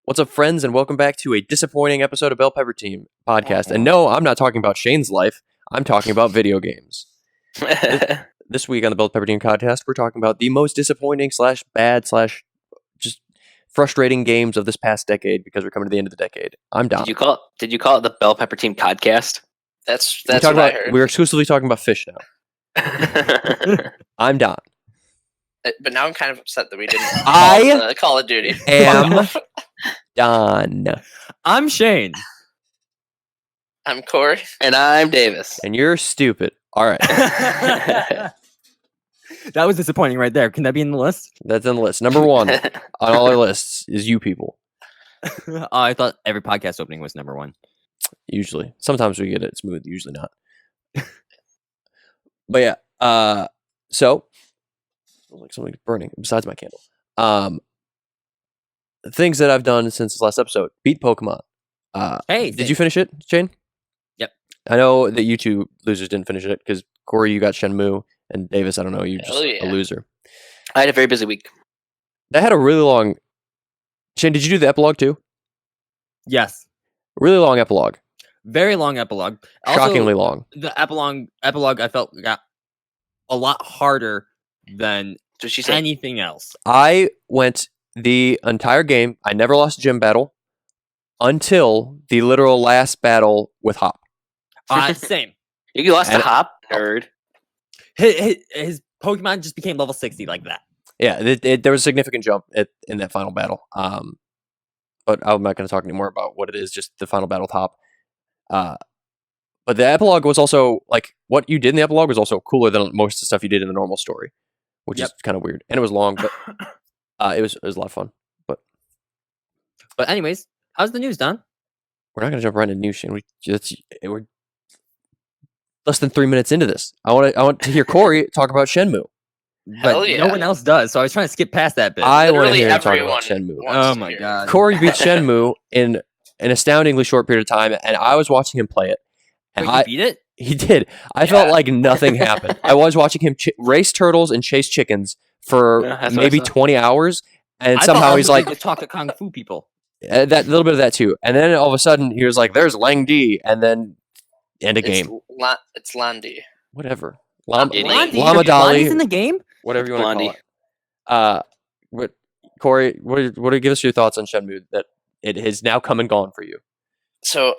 What's up, friends, and welcome back to a disappointing episode of Bell Pepper Team podcast. And no, I'm not talking about Shane's life. I'm talking about video games. This week on the Bell Pepper Team podcast, we're talking about the most disappointing / bad / just frustrating games of this past decade because we're coming to the end of the decade. I'm Don. Did you call it the Bell Pepper Team podcast? That's what I heard. We're exclusively talking about fish now. I'm Don. But now I'm kind of upset that we didn't Call of Duty. Am Don. I'm Shane. I'm Corey. And I'm Davis. And you're stupid. All right. That was disappointing right there. Can that be in the list? That's in the list. Number one on all our lists is you people. I thought every podcast opening was number one. Usually. Sometimes we get it smooth. Usually not. But yeah. So, like something's burning besides my candle. Things that I've done since the last episode. Beat Pokemon. Hey, did you finish it, Shane? Yep. I know that you two losers didn't finish it because Corey, you got Shenmue, and Davis, I don't know, you're just a loser. I had a very busy week. That had a really long. Shane, did you do the epilogue too? Yes. Really long epilogue. Very long epilogue. Shockingly long. The epilogue I felt got a lot harder than anything else. I went the entire game. I never lost a gym battle until the literal last battle with Hop. Same. You lost to Hop, nerd. His Pokemon just became level 60 like that. Yeah, there was a significant jump in that final battle. But I'm not going to talk anymore about what it is, just the final battle with Hop. But the epilogue was also, like, what you did in the epilogue was also cooler than most of the stuff you did in the normal story, which is kind of weird. And it was long, but it was a lot of fun. But anyways, how's the news, Don? We're not going to jump right into news, Shane. We're less than 3 minutes into this. I want to hear Corey talk about Shenmue. But no one else does, so I was trying to skip past that bit. I want to hear you talk about Shenmue. Oh my god. Corey beat Shenmue in an astoundingly short period of time, and I was watching him play it. And Wait, he beat it? He did. I felt like nothing happened. I was watching him race turtles and chase chickens for maybe 20 hours, and somehow he's like... to talk to Kung Fu people. That little bit of that too. And then all of a sudden, he was like, there's Lang Di, and then end a game. It's Landy. Whatever. Lama Dali. Landy's in the game? Whatever you want to call it. Corey, what do you give us your thoughts on Shenmue that it has now come and gone for you? So,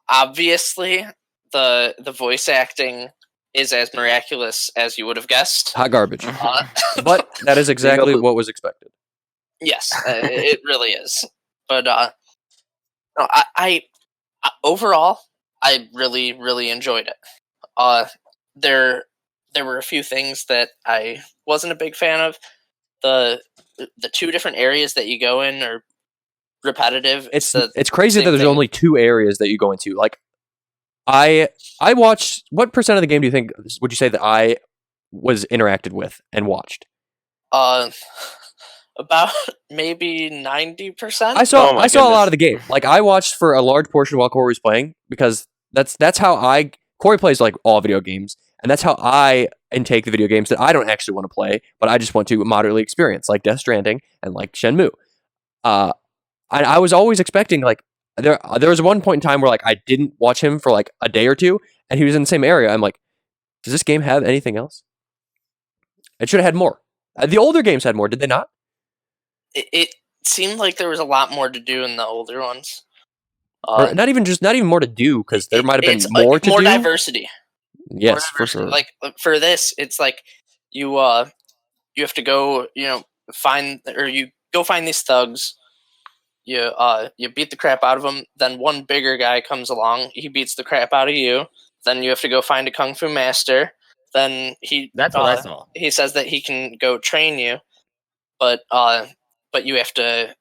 obviously, the voice acting is as miraculous as you would have guessed. Hot garbage. But that is exactly what was expected. Yes, it really is. But no, I overall, I really, really enjoyed it. There were a few things that I wasn't a big fan of. The two different areas that you go in are repetitive. It's crazy that there's only two areas that you go into. Like, I watched. What percent of the game do you think would you say that I was interacted with and watched? About maybe 90%. I saw a lot of the game. Like, I watched for a large portion while Corey was playing because that's how Corey plays like all video games, and that's how I intake the video games that I don't actually want to play, but I just want to moderately experience, like Death Stranding and like Shenmue. I was always expecting, like, there was one point in time where, like, I didn't watch him for like a day or two, and he was in the same area. I'm like, does this game have anything else? It should have had more. The older games had more, did they not? It seemed like there was a lot more to do in the older ones. Not even more to do, because there might have been more to do. More diversity. Yes, for sure. Like, for this, it's like you have to go, find these thugs. You beat the crap out of them. Then one bigger guy comes along. He beats the crap out of you. Then you have to go find a kung fu master. Then that's what I saw. He says that he can go train you, but you have to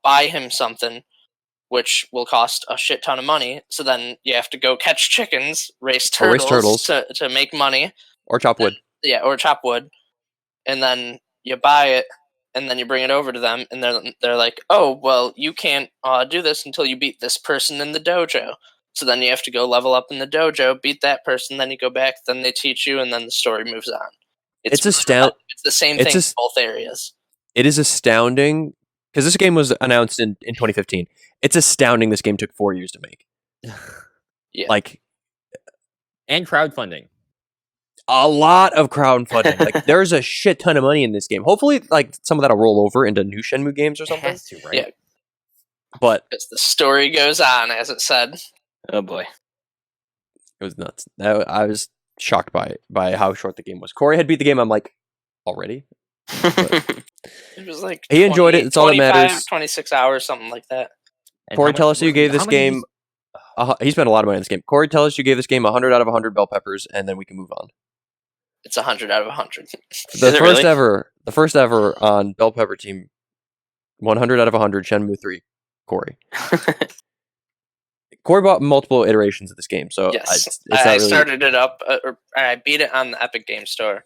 buy him something, which will cost a shit ton of money. So then you have to go catch chickens, race turtles. To make money. Or chop wood. Or chop wood. And then you buy it, and then you bring it over to them, and they're like, oh, well, you can't do this until you beat this person in the dojo. So then you have to go level up in the dojo, beat that person, then you go back, then they teach you, and then the story moves on. It's the same thing in both areas. It is astounding because this game was announced in 2015. It's astounding this game took 4 years to make. Yeah. Like, and crowdfunding. a lot of crowdfunding. Like, there's a shit ton of money in this game. Hopefully, like, some of that'll roll over into new Shenmue games or It something. has to, right? Yeah. But Because the story goes on, as it said. Oh boy. it was nuts. I was shocked by how short the game was. Corey had beat the game. I'm like, already? It was like He enjoyed it. It's all that matters. 26 hours, something like that. And Corey, how tell much us you was- gave how this many game. He spent a lot of money on this game. Corey, tell us you gave this game 100 out of 100 bell peppers, and then we can move on. It's 100 out of 100. The it first really? the first ever on Bell Pepper Team, 100 out of 100. Shenmue 3, Corey. Corey bought multiple iterations of this game, so Yes, it's not I really. started it up, or I beat it on the Epic Game Store,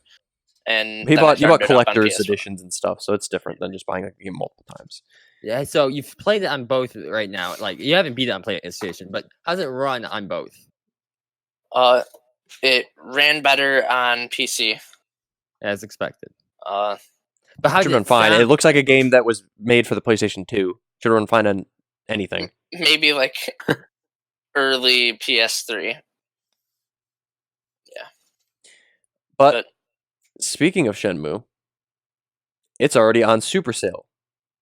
and He then I bought you bought started it up on collector's PS4. editions and stuff, so it's different than just buying a game multiple times. Yeah, so you've played it on both right now. Like you haven't beat it on PlayStation, but how's it run on both? It ran better on PC. As expected. Uh, But how Should did run fine. sound? It looks like a game that was made for the PlayStation 2. Should run fine on anything. maybe like early PS3. But But- speaking of Shenmue, it's already on super sale.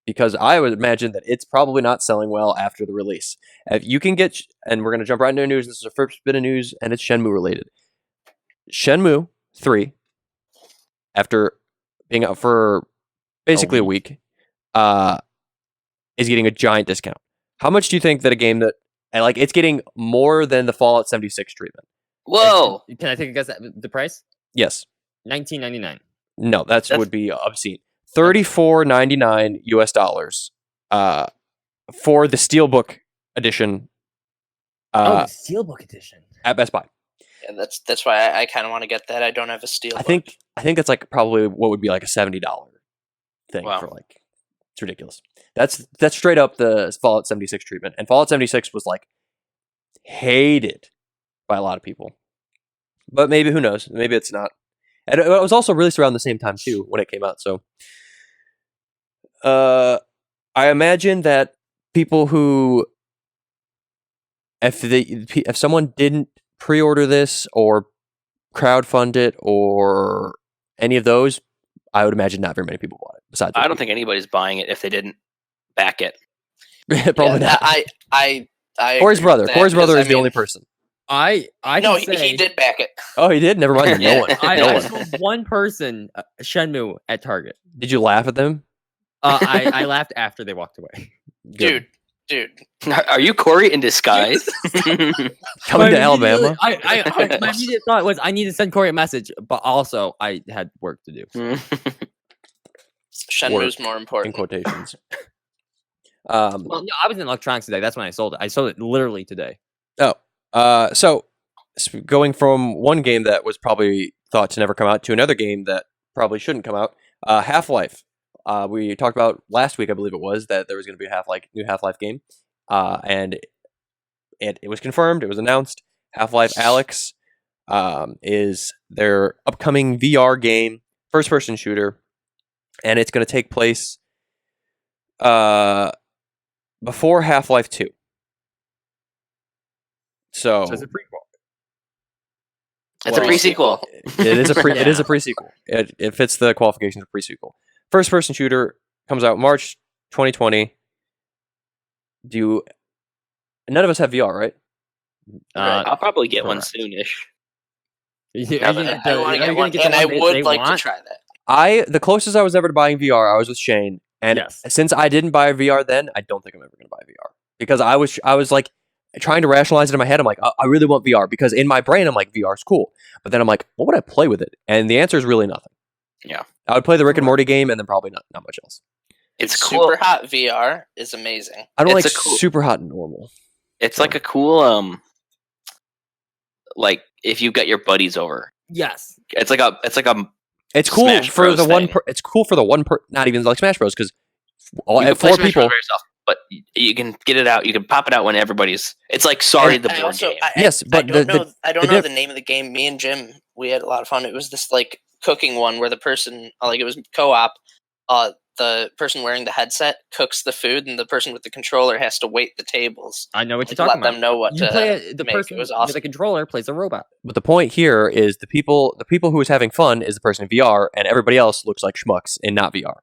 Because I would imagine that it's probably not selling well after the release. If you can get, and we're going to jump right into news. This is our first bit of news, and it's Shenmue related. Shenmue 3, after being out for basically a week, is getting a giant discount. How much do you think that a game that, and like, it's getting more than the Fallout 76 treatment? Whoa. Can I take a guess at the price? Yes. $19.99. No, That's- would be obscene. $34.99 US dollars for the Steelbook edition The Steelbook edition. at Best Buy. Yeah, that's why I kind of want to get that. I don't have a steel. I think that's like probably what would be like a $70 thing Wow. for like, it's ridiculous. That's straight up the Fallout 76 treatment, and Fallout 76 was like hated by a lot of people. But maybe, who knows? Maybe it's not. And it was also released around the same time too when it came out. So, I imagine that people who, if someone didn't pre-order this or crowdfund it or any of those, I would imagine not very many people bought it. Besides, I don't think anybody's buying it if they didn't back it. probably not. I Corey's agree with brother. that, Corey's brother because, is the only person. I No, can say, he did back it. Oh, he did. Never mind. No Yeah. one. I No one. told one person Shenmue at Target. Did you laugh at them? I laughed after they walked away. Good. Dude. Are you Corey in disguise? Coming to Alabama. My immediate thought was I need to send Corey a message, but also I had work to do. Shenmue's more In important. quotations. Well, no, I was in electronics today. That's when I sold it. I sold it literally today. So going from one game that was probably thought to never come out to another game that probably shouldn't come out, Half-Life. We talked about last week, I believe it was, that there was going to be a new Half-Life game, and it was confirmed. It was announced. Half-Life Alyx is their upcoming VR game, first-person shooter, and it's going to take place before Half-Life 2. So So it's a prequel. It's a Well, pre-sequel. it is a it is a Yeah. pre-sequel. It fits the qualifications of pre-sequel. First person shooter comes out March 2020. None of us have VR, right? I'll probably get one correct. soonish. I want to get one, and I would like to try that. The closest I was ever to buying VR, I was with Shane, and Yes. since I didn't buy VR then, I don't think I'm ever going to buy VR because I was like trying to rationalize it in my head. I'm like, I really want VR because in my brain I'm like, VR's cool, but then I'm like, what would I play with it? And the answer is really nothing. Yeah. I would play the Rick and Morty game and then probably not much else. It's cool. Super hot VR is amazing. I don't It's like a cool- super hot and normal. It's like a cool like if you got your buddies over. Yes. It's like a It's cool Smash for Bros the one. thing. It's cool for the one. Not even like Smash Bros. Because you can play four Smash people. Bros. by yourself, but you can get it out. You can pop it out when everybody's. It's like Sorry the I board also, game. Yes, but I don't know. the I don't the know diff- the name of the game. Me and Jim, we had a lot of fun. It was this like cooking one where the person, like it was co-op. the person wearing the headset cooks the food, and the person with the controller has to wait the tables. I know what you're Like, talking let about. them know what You to play the make. person It was with awesome. the controller plays a robot. But the point here is the people who is having fun is the person in VR, and everybody else looks like schmucks in not VR.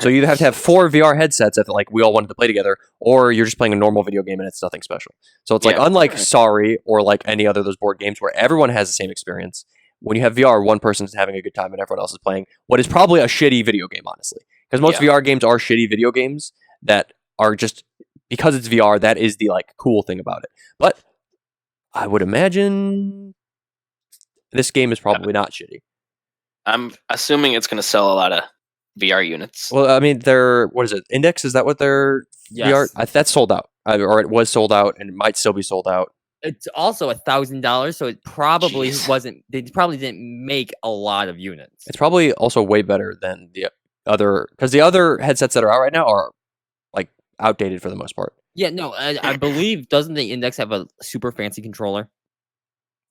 So you either have to have 4 VR headsets if like we all wanted to play together, or you're just playing a normal video game and it's nothing special. So it's like Yeah. unlike Sorry or like any other of those board games where everyone has the same experience. When you have VR, one person's having a good time and everyone else is playing what is probably a shitty video game, honestly. Because most VR games are shitty video games that are just because it's VR. That is the like cool thing about it. But I would imagine this game is probably not shitty. I'm assuming it's going to sell a lot of VR units. Well, I mean, what is it? Index? Is that what their VR? That's sold out, or it was sold out, and it might still be sold out. It's also $1,000, so it probably wasn't. They probably didn't make a lot of units. It's probably also way better than the other, because the other headsets that are out right now are like outdated for the most part. Yeah, no, I believe doesn't the Index have a super fancy controller?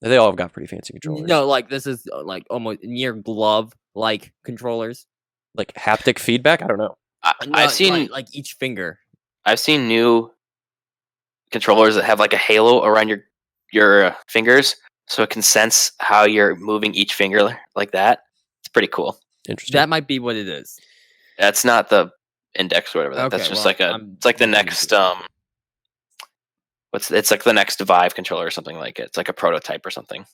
They all have got pretty fancy controllers. No, like this is like almost near glove like controllers, like haptic feedback. I don't know. I've seen like each finger. I've seen new controllers that have like a halo around your fingers, so it can sense how you're moving each finger like that. It's pretty cool. Interesting. That might be what it is. That's not the Index or whatever. Okay, that's just well, it's like the next it's like the next Vive controller or something like it. It's like a prototype or something.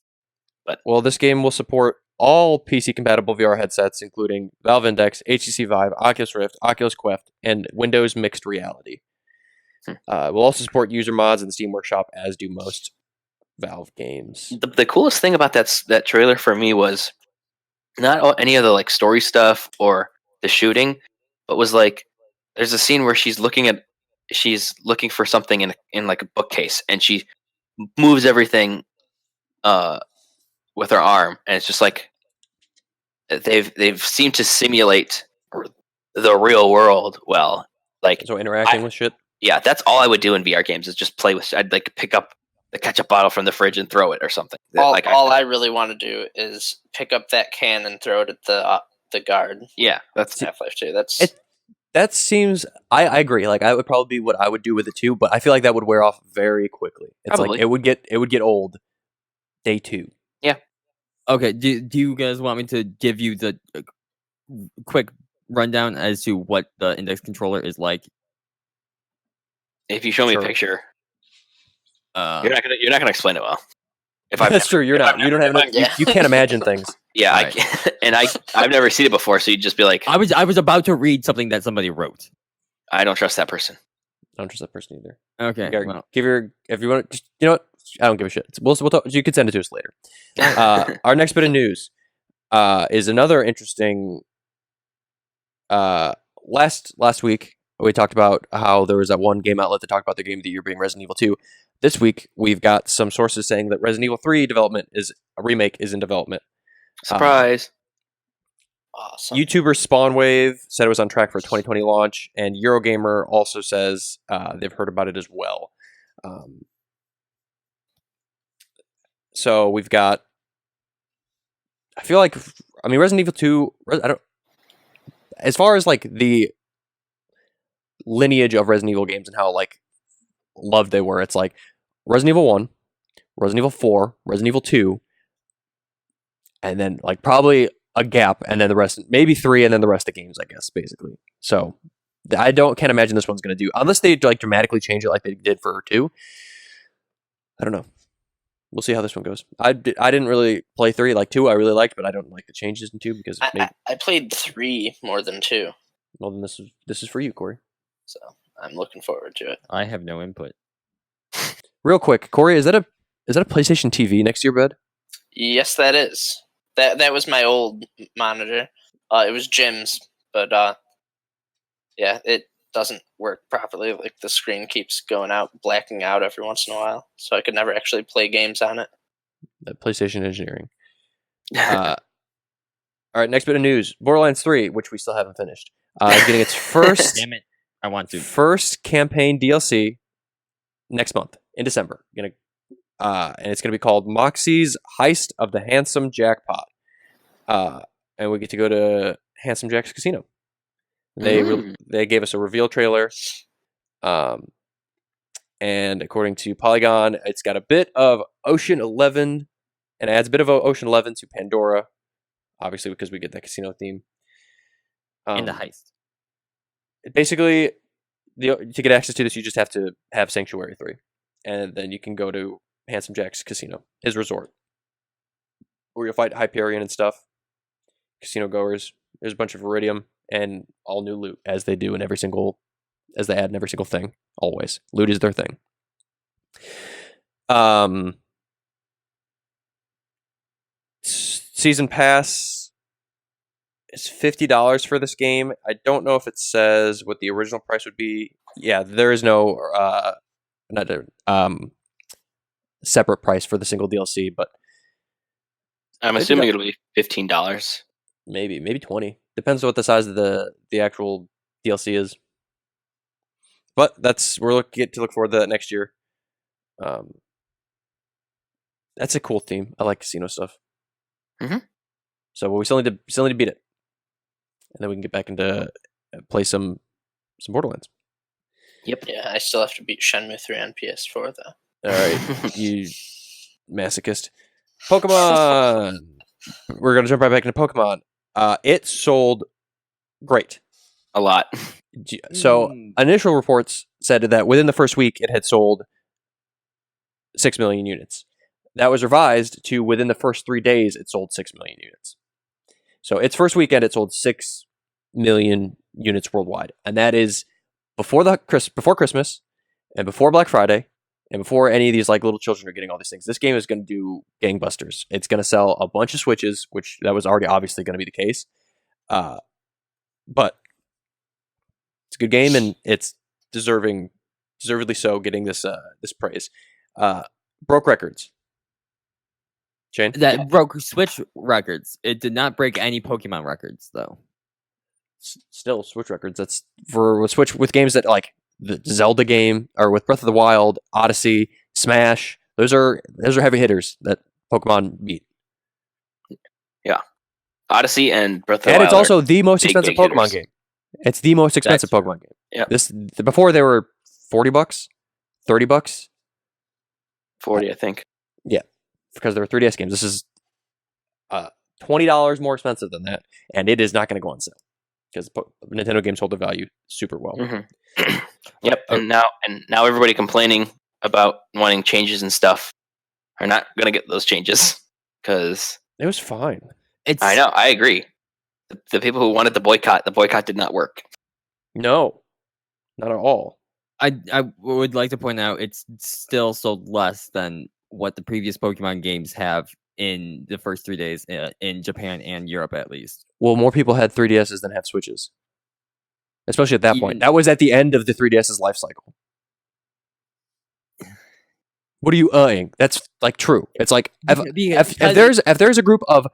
But this game will support all PC compatible VR headsets, including Valve Index, HTC Vive, Oculus Rift, Oculus Quest, and Windows Mixed Reality. We'll also support user mods in the Steam Workshop, as do most Valve games. The coolest thing about that trailer for me was not any of the like story stuff or the shooting, but was like there's a scene where she's looking for something in like a bookcase, and she moves everything with her arm, and it's just like they've seemed to simulate the real world well. Like so interacting with shit. Yeah, that's all I would do in VR games is just play with. I'd like pick up the ketchup bottle from the fridge and throw it or something. All I really want to do is pick up that can and throw it at the guard. Yeah, that's Half-Life 2. That seems. I agree. Like I would probably be what I would do with it too, but I feel like that would wear off very quickly. It's Probably. like it would get old day 2. Yeah. Okay. Do you guys want me to give you the quick rundown as to what the Index controller is like? If you show me a picture, you're not gonna explain it well. That's true. You're not. You don't have. You can't imagine things. Yeah, right. I can't, and I've never seen it before, so you'd just be like, I was about to read something that somebody wrote. I don't trust that person. I don't trust that person either. Okay. If you want, just, you know what? I don't give a shit. We'll talk, you can send it to us later. Our next bit of news is another interesting. Last week we talked about how there was that one game outlet that talked about the game of the year being Resident Evil 2. This week we've got some sources saying that Resident Evil 3 remake is in development. Surprise! Awesome. YouTuber Spawnwave said it was on track for a 2020 launch, and Eurogamer also says they've heard about it as well. So we've got. I feel like, Resident Evil 2. As far as like the lineage of Resident Evil games and how like loved they were, it's like Resident Evil 1, Resident Evil 4, Resident Evil 2, and then like probably a gap, and then the rest, maybe 3, and then the rest of the games, I guess, basically. So can't imagine this one's going to do, unless they like dramatically change it like they did for 2. I don't know. We'll see how this one goes. I didn't really play 3 like 2. I really liked, but I don't like the changes in 2 because I played 3 more than 2. Well, then this is for you, Corey. So I'm looking forward to it. I have no input. Real quick, Corey, is that a PlayStation TV next to your bed? Yes, that is. That was my old monitor. It was Jim's, but yeah, it doesn't work properly. Like the screen keeps going out, blacking out every once in a while, so I could never actually play games on it. That PlayStation engineering. All right, next bit of news: Borderlands 3, which we still haven't finished, is getting its first. Damn it! I want to first campaign DLC next month in December. And it's gonna be called Moxie's Heist of the Handsome Jackpot. And we get to go to Handsome Jack's casino. They gave us a reveal trailer, and according to Polygon, it's got a bit of Ocean 11, and adds a bit of Ocean 11 to Pandora, obviously because we get that casino theme. In the heist. Basically, to get access to this, you just have to have Sanctuary 3, and then you can go to Handsome Jack's casino, his resort, where you'll fight Hyperion and stuff. Casino goers. There's a bunch of Iridium and all new loot, as they do in as they add in every single thing. Always, loot is their thing. Season pass is $50 for this game. I don't know if it says what the original price would be. Yeah, there is no separate price for the single DLC, but I'm assuming it'll be $15. Maybe 20. Depends on what the size of the actual DLC is. But we're looking to look forward to that next year. That's a cool theme. I like casino stuff. Mm-hmm. So we still need to beat it, and then we can get back into play some Borderlands. Yep. Yeah, I still have to beat Shenmue 3 on PS4 though. All right, you masochist. Pokemon. We're gonna jump right back into Pokemon. It sold great. A lot. So initial reports said that within the first week it had sold 6 million units. That was revised to within the first 3 days it sold 6 million units. So its first weekend it sold 6 million units worldwide, and that is before Christmas and before Black Friday and before any of these like little children are getting all these things. This game is going to do gangbusters. It's going to sell a bunch of Switches, which that was already obviously going to be the case. But it's a good game, and it's deservedly so getting this praise. Broke records. Shane? That broke Switch records. It did not break any Pokemon records, though. Still, Switch records. That's for Switch with games that like the Zelda game, or with Breath of the Wild, Odyssey, Smash. Those are heavy hitters that Pokemon beat. Yeah, Odyssey and Breath of the And Wild. it's also the most big, expensive big Pokemon hitters. game. It's the most expensive Pokemon game. Yeah. Before they were $40, $30. 40, I think. Yeah, because they were 3DS games. This is $20 more expensive than that, and it is not going to go on sale because Nintendo games hold their value super well. Mm-hmm. Yep. And now everybody complaining about wanting changes and stuff are not going to get those changes because It was fine. I know. I agree. The people who wanted the boycott did not work. No, not at all. I would like to point out it's still sold less than what the previous Pokemon games have in the first 3 days in Japan and Europe, at least. Well, more people had 3DSs than have Switches, especially at that point. Even- That was at the end of the 3DS's life cycle. What are you eyeing? That's like true. It's like if there's a group of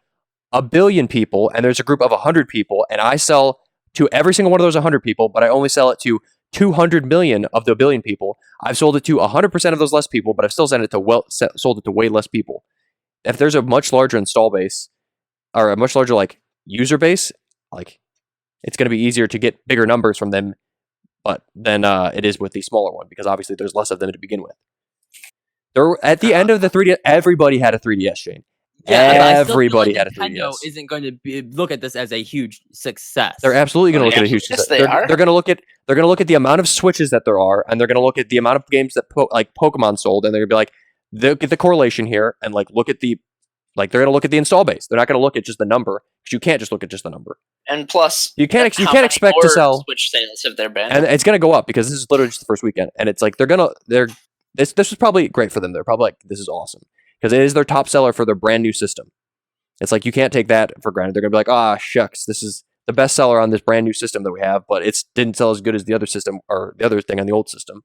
1 billion people and there's a group of 100 people, and I sell to every single one of those 100 people, but I only sell it to 200 million of the 1 billion people. I've sold it to 100% of those less people, but I've still sold it to way less people. If there's a much larger install base or a much larger like user base, like it's going to be easier to get bigger numbers from them, but then it is with the smaller one because obviously there's less of them to begin with. At the end of the 3DS, everybody had a 3DS, Shane. Yeah, Everybody had a Nintendo 3DS. isn't going to look at this as a huge success. They're absolutely going to look at a huge Yes, success. they are. They're going to look at the amount of Switches that there are, and they're going to look at the amount of games that Pokemon sold, and they're going to be like, look at the correlation here, and like look at the they're going to look at the install base. They're not going to look at just the number because you can't just look at just the number. And plus, You can't how many expect to more sell, Switch sales have there been? and it's going to go up because this is literally just the first weekend, and it's like this was probably great for them. They're probably like, this is awesome because it is their top seller for their brand new system. It's like you can't take that for granted. They're gonna be like, ah, shucks, this is the best seller on this brand new system that we have, but it didn't sell as good as the other system or the other thing on the old system.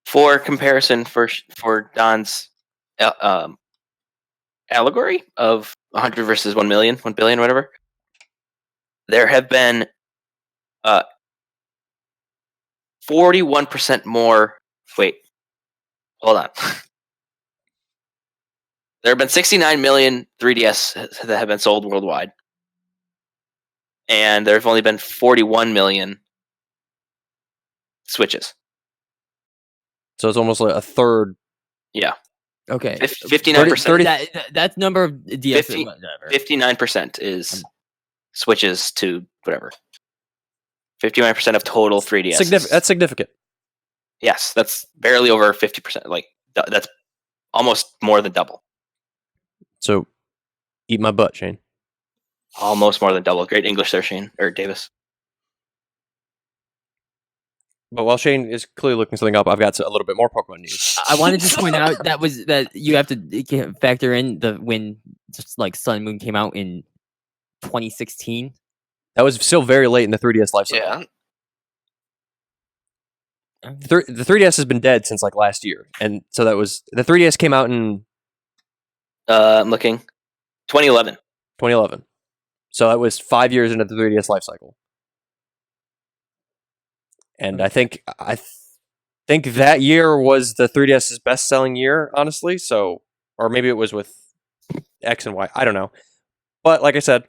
For comparison, for Don's allegory of 100 versus 1 million, 1 billion, whatever, there have been 41% more. Wait, hold on. There have been 69 million 3DS that have been sold worldwide. and there have only been 41 million Switches. So it's almost like a third. Yeah, Okay. 59%. That's number of DS. 50 whatever. 59% is Switches to whatever. 59% of total 3DS. That's significant. Yes, that's barely over 50%. Like that's almost more than double. So eat my butt, Shane. Almost more than double. Great English there, Shane or Davis. But while Shane is clearly looking something up, I've got a little bit more Pokemon news. I wanted to point out that you have to factor in when just like Sun and Moon came out in 2016. That was still very late in the 3DS life cycle. Yeah. The 3DS has been dead since like last year, and so that was the 3DS came out in I'm looking. 2011. 2011. So that was 5 years into the 3DS life cycle, and I think that year was the 3DS's best selling year, honestly. So, or maybe it was with X and Y. I don't know, but like I said,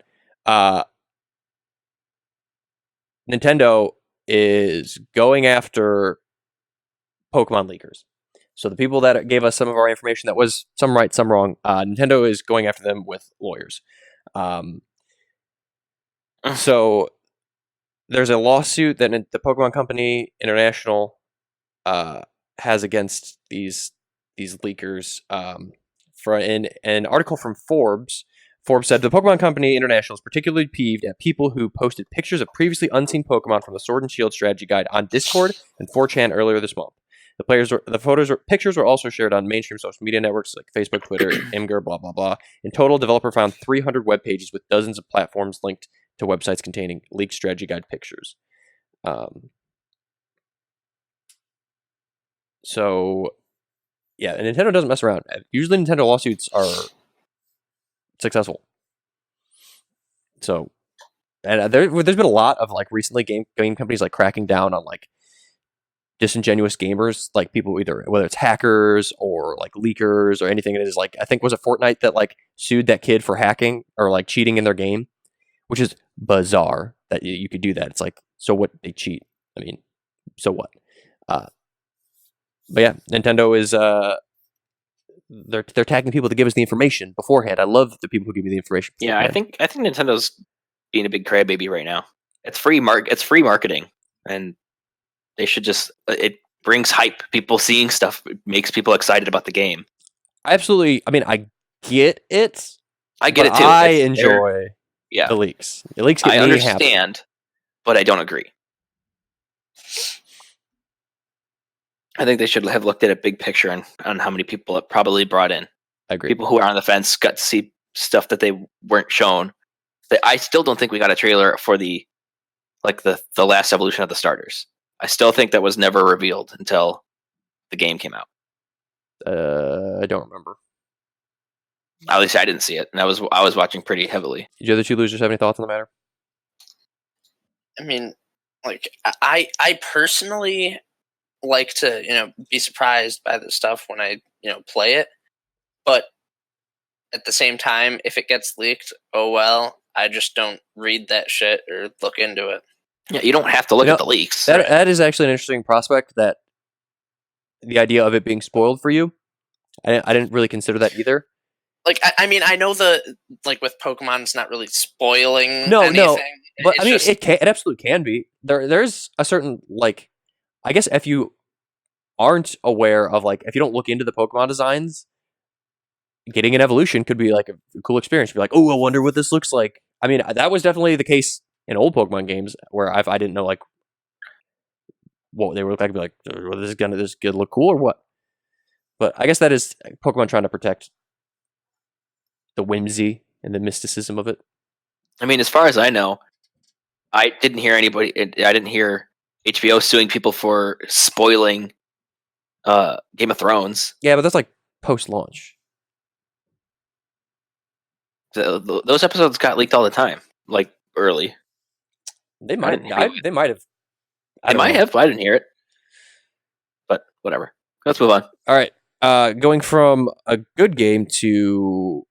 Nintendo is going after Pokemon leakers. So the people that gave us some of our information that was some right, some wrong, Nintendo is going after them with lawyers. So there's a lawsuit that the Pokemon Company International has against these leakers. For an article from Forbes said the Pokemon Company International is particularly peeved at people who posted pictures of previously unseen Pokemon from the Sword and Shield strategy guide on Discord and 4chan earlier this month. Pictures were also shared on mainstream social media networks like Facebook, Twitter, Imgur, blah blah blah. In total, developer found 300 web pages with dozens of platforms linked to websites containing leaked strategy guide pictures. So, yeah, and Nintendo doesn't mess around. Usually, Nintendo lawsuits are successful. So, and there's been a lot of like recently game companies like cracking down on like disingenuous gamers, like people whether it's hackers or like leakers or anything. It is like I think was it Fortnite that like sued that kid for hacking or like cheating in their game, which is bizarre that you could do that. It's like, so what? They cheat. I mean, so what? But yeah, Nintendo is they're tagging people to give us the information beforehand. I love the people who give me the information. Yeah, I think Nintendo's being a big crybaby right now. It's free marketing, and they should just it brings hype. People seeing stuff makes people excited about the game. Absolutely. I mean, I get it. I get it too. I enjoy the leaks. The leaks get I me understand, happy. But I don't agree. I think they should have looked at a big picture on how many people it probably brought in. I agree. People who are on the fence got to see stuff that they weren't shown. I still don't think we got a trailer for the last evolution of the starters. I still think that was never revealed until the game came out. I don't remember. At least I didn't see it, and I was watching pretty heavily. Did the other two losers have any thoughts on the matter? I mean, like I personally like to be surprised by the stuff when I play it, but at the same time, if it gets leaked, oh well. I just don't read that shit or look into it. Yeah, you don't have to look at the leaks. That is actually an interesting prospect. That the idea of it being spoiled for you, I didn't really consider that either. Like, I mean, I know with Pokemon, it's not really spoiling anything. No, but It's I mean, it absolutely can be. There's a certain like, I guess if you aren't aware of like, if you don't look into the Pokemon designs, getting an evolution could be like a cool experience. Be like, oh, I wonder what this looks like. I mean, that was definitely the case in old Pokemon games where I didn't know like what they were like. I'd be like, well, this is gonna look cool or what? But I guess that is Pokemon trying to protect the whimsy and the mysticism of it. I mean, as far as I know, I didn't hear HBO suing people for spoiling Game of Thrones. Yeah, but that's like post-launch. Those episodes got leaked all the time, like early. They might have. They might have. I didn't hear it, but whatever. Let's move on. All right. Going from a good game to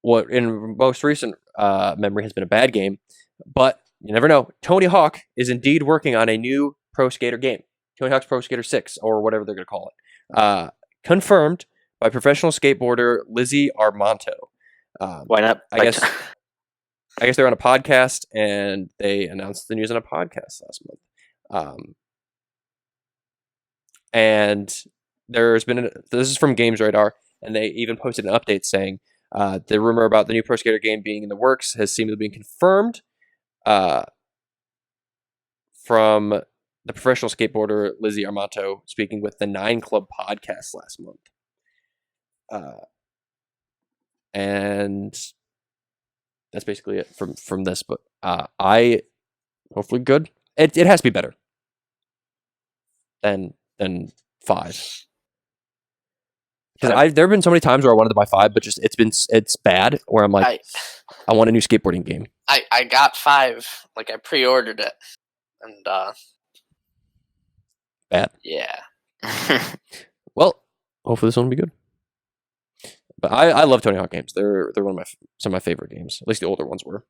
what in most recent memory has been a bad game, but you never know. Tony Hawk is indeed working on a new Pro Skater game, Tony Hawk's Pro Skater 6 or whatever they're going to call it. Confirmed by professional skateboarder Lizzie Armanto. Why not? I guess they're on a podcast and they announced the news on a podcast last month. And there's been this is from Games Radar, and they even posted an update saying the rumor about the new Pro Skater game being in the works has seemed to be confirmed from the professional skateboarder Lizzie Armanto speaking with the 9 Club podcast last month. And that's basically it from this, but I hopefully good. It has to be better than 5. Because there have been so many times where I wanted to buy 5, but just it's bad. Where I'm like, I want a new skateboarding game. I got 5, like I pre-ordered it, and bad. Yeah. Well, hopefully this one will be good. But I love Tony Hawk games. They're some of my favorite games. At least the older ones were.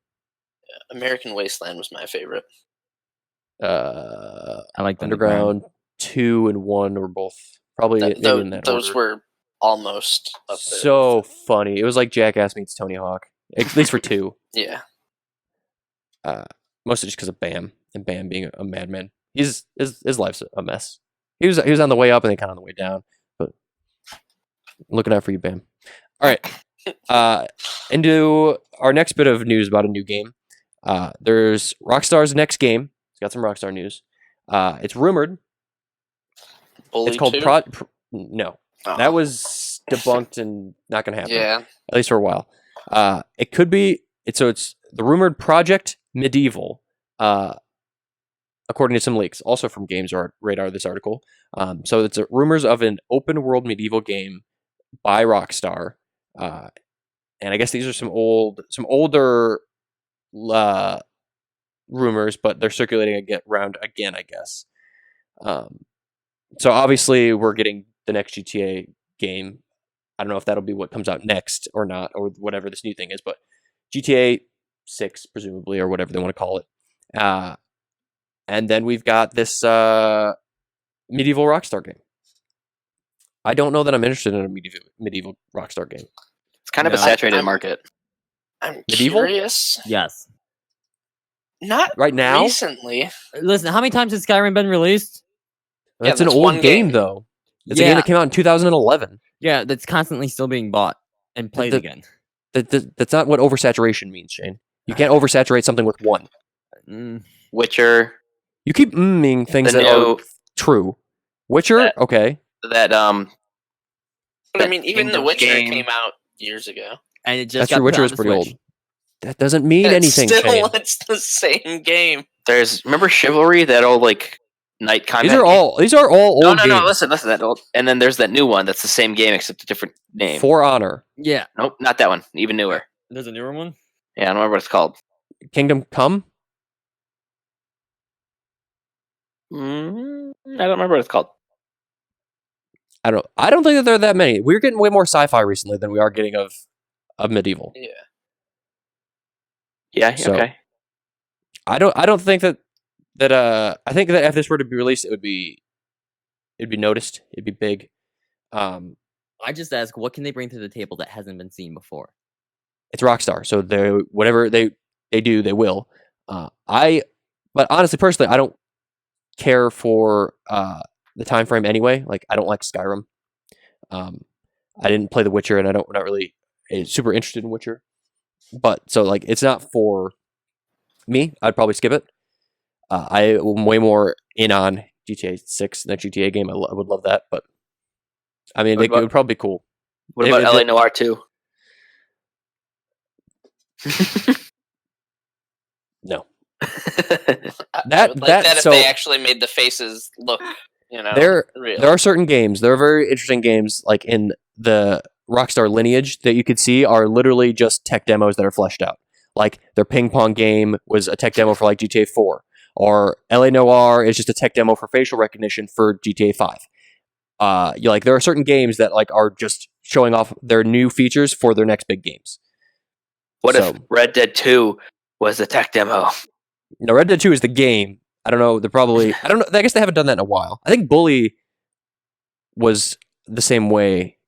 American Wasteland was my favorite. I like Underground 2 and 1 were both probably in that those order. were almost up there. So funny. It was like Jackass meets Tony Hawk, at least for 2. Yeah. Mostly just because of Bam and Bam being a madman. His life's a mess. He was on the way up and then kind of on the way down. But looking out for you, Bam. All right. Into our next bit of news about a new game. There's Rockstar's next game. It's got some Rockstar news. It's rumored. Bully it's called 2? No. Oh. That was debunked and not going to happen. Yeah. At least for a while. It could be. It's the rumored Project Medieval. According to some leaks, also from Games Radar, this article. So it's rumors of an open world medieval game by Rockstar. And I guess these are some older rumors, but they're circulating around again, I guess. So obviously we're getting the next GTA game. I don't know if that'll be what comes out next or not, or whatever this new thing is, but GTA 6, presumably, or whatever they want to call it. And then we've got this medieval Rockstar game. I don't know that I'm interested in a medieval Rockstar game. It's kind of a saturated market. I'm Medieval? curious. Yes. Not Right now? recently. Listen, how many times has Skyrim been released? That's that's an one old game, game. though. It's a game that came out in 2011. Yeah, that's constantly still being bought and played again. That's not what oversaturation means, Shane. You can't oversaturate something with one. Witcher. You keep mming things The that new- are true. Witcher? Okay. That But I mean, even The Kingdom Witcher game. came out years ago. And it just That's got true. put Witcher on is the pretty Switch. old. That doesn't mean It's anything, still, Shane. it's the same game. there's remember Chivalry, that old like night combat. These are all old No, games. listen, that old. And then there's that new one that's the same game except a different name. For Honor. Yeah. Nope, not that one. Even newer. There's a newer one? Yeah, I don't remember what it's called. Kingdom Come? I don't remember what it's called. I don't think that there are that many. We're getting way more sci-fi recently than we are getting of medieval. Yeah. Yeah, So- okay. I don't think that I think that if this were to be released, it'd be noticed. It'd be big. I just ask, what can they bring to the table that hasn't been seen before? It's Rockstar, so they whatever they do, they will. But honestly, personally, I don't care for the time frame anyway. Like, I don't like Skyrim. I didn't play The Witcher, and not really super interested in Witcher. But so like, it's not for me. I'd probably skip it. I am way more in on GTA 6, next GTA game. I would love that, but I mean, it would probably be cool. What If about it- LA Noir 2? No. I would like that if so they actually made the faces look, real. there are certain games. There are very interesting games, like in the Rockstar lineage, that you could see are literally just tech demos that are fleshed out. Like their ping pong game was a tech demo for like GTA 4, or LA Noir is just a tech demo for facial recognition for GTA 5. There are certain games that like are just showing off their new features for their next big games. What So- if Red Dead 2 was the tech demo? No, Red Dead 2 is the game. I don't know. They're probably. I don't know. I guess they haven't done that in a while. I think Bully was the same way.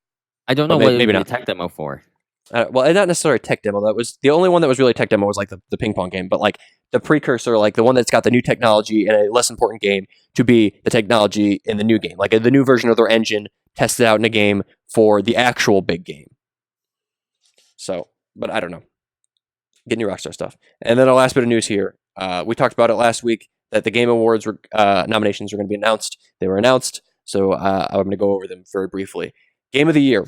I don't know But what maybe it would be a not. tech demo for. Well, not necessarily a tech demo. That was the only one that was really a tech demo was like the ping pong game. But like the precursor, like the one that's got the new technology in a less important game to be the technology in the new game. Like the new version of their engine tested out in a game for the actual big game. So, but I don't know. Get new Rockstar stuff. And then our last bit of news here. We talked about it last week that the Game Awards nominations are going to be announced. They were announced, so I'm going to go over them very briefly. Game of the Year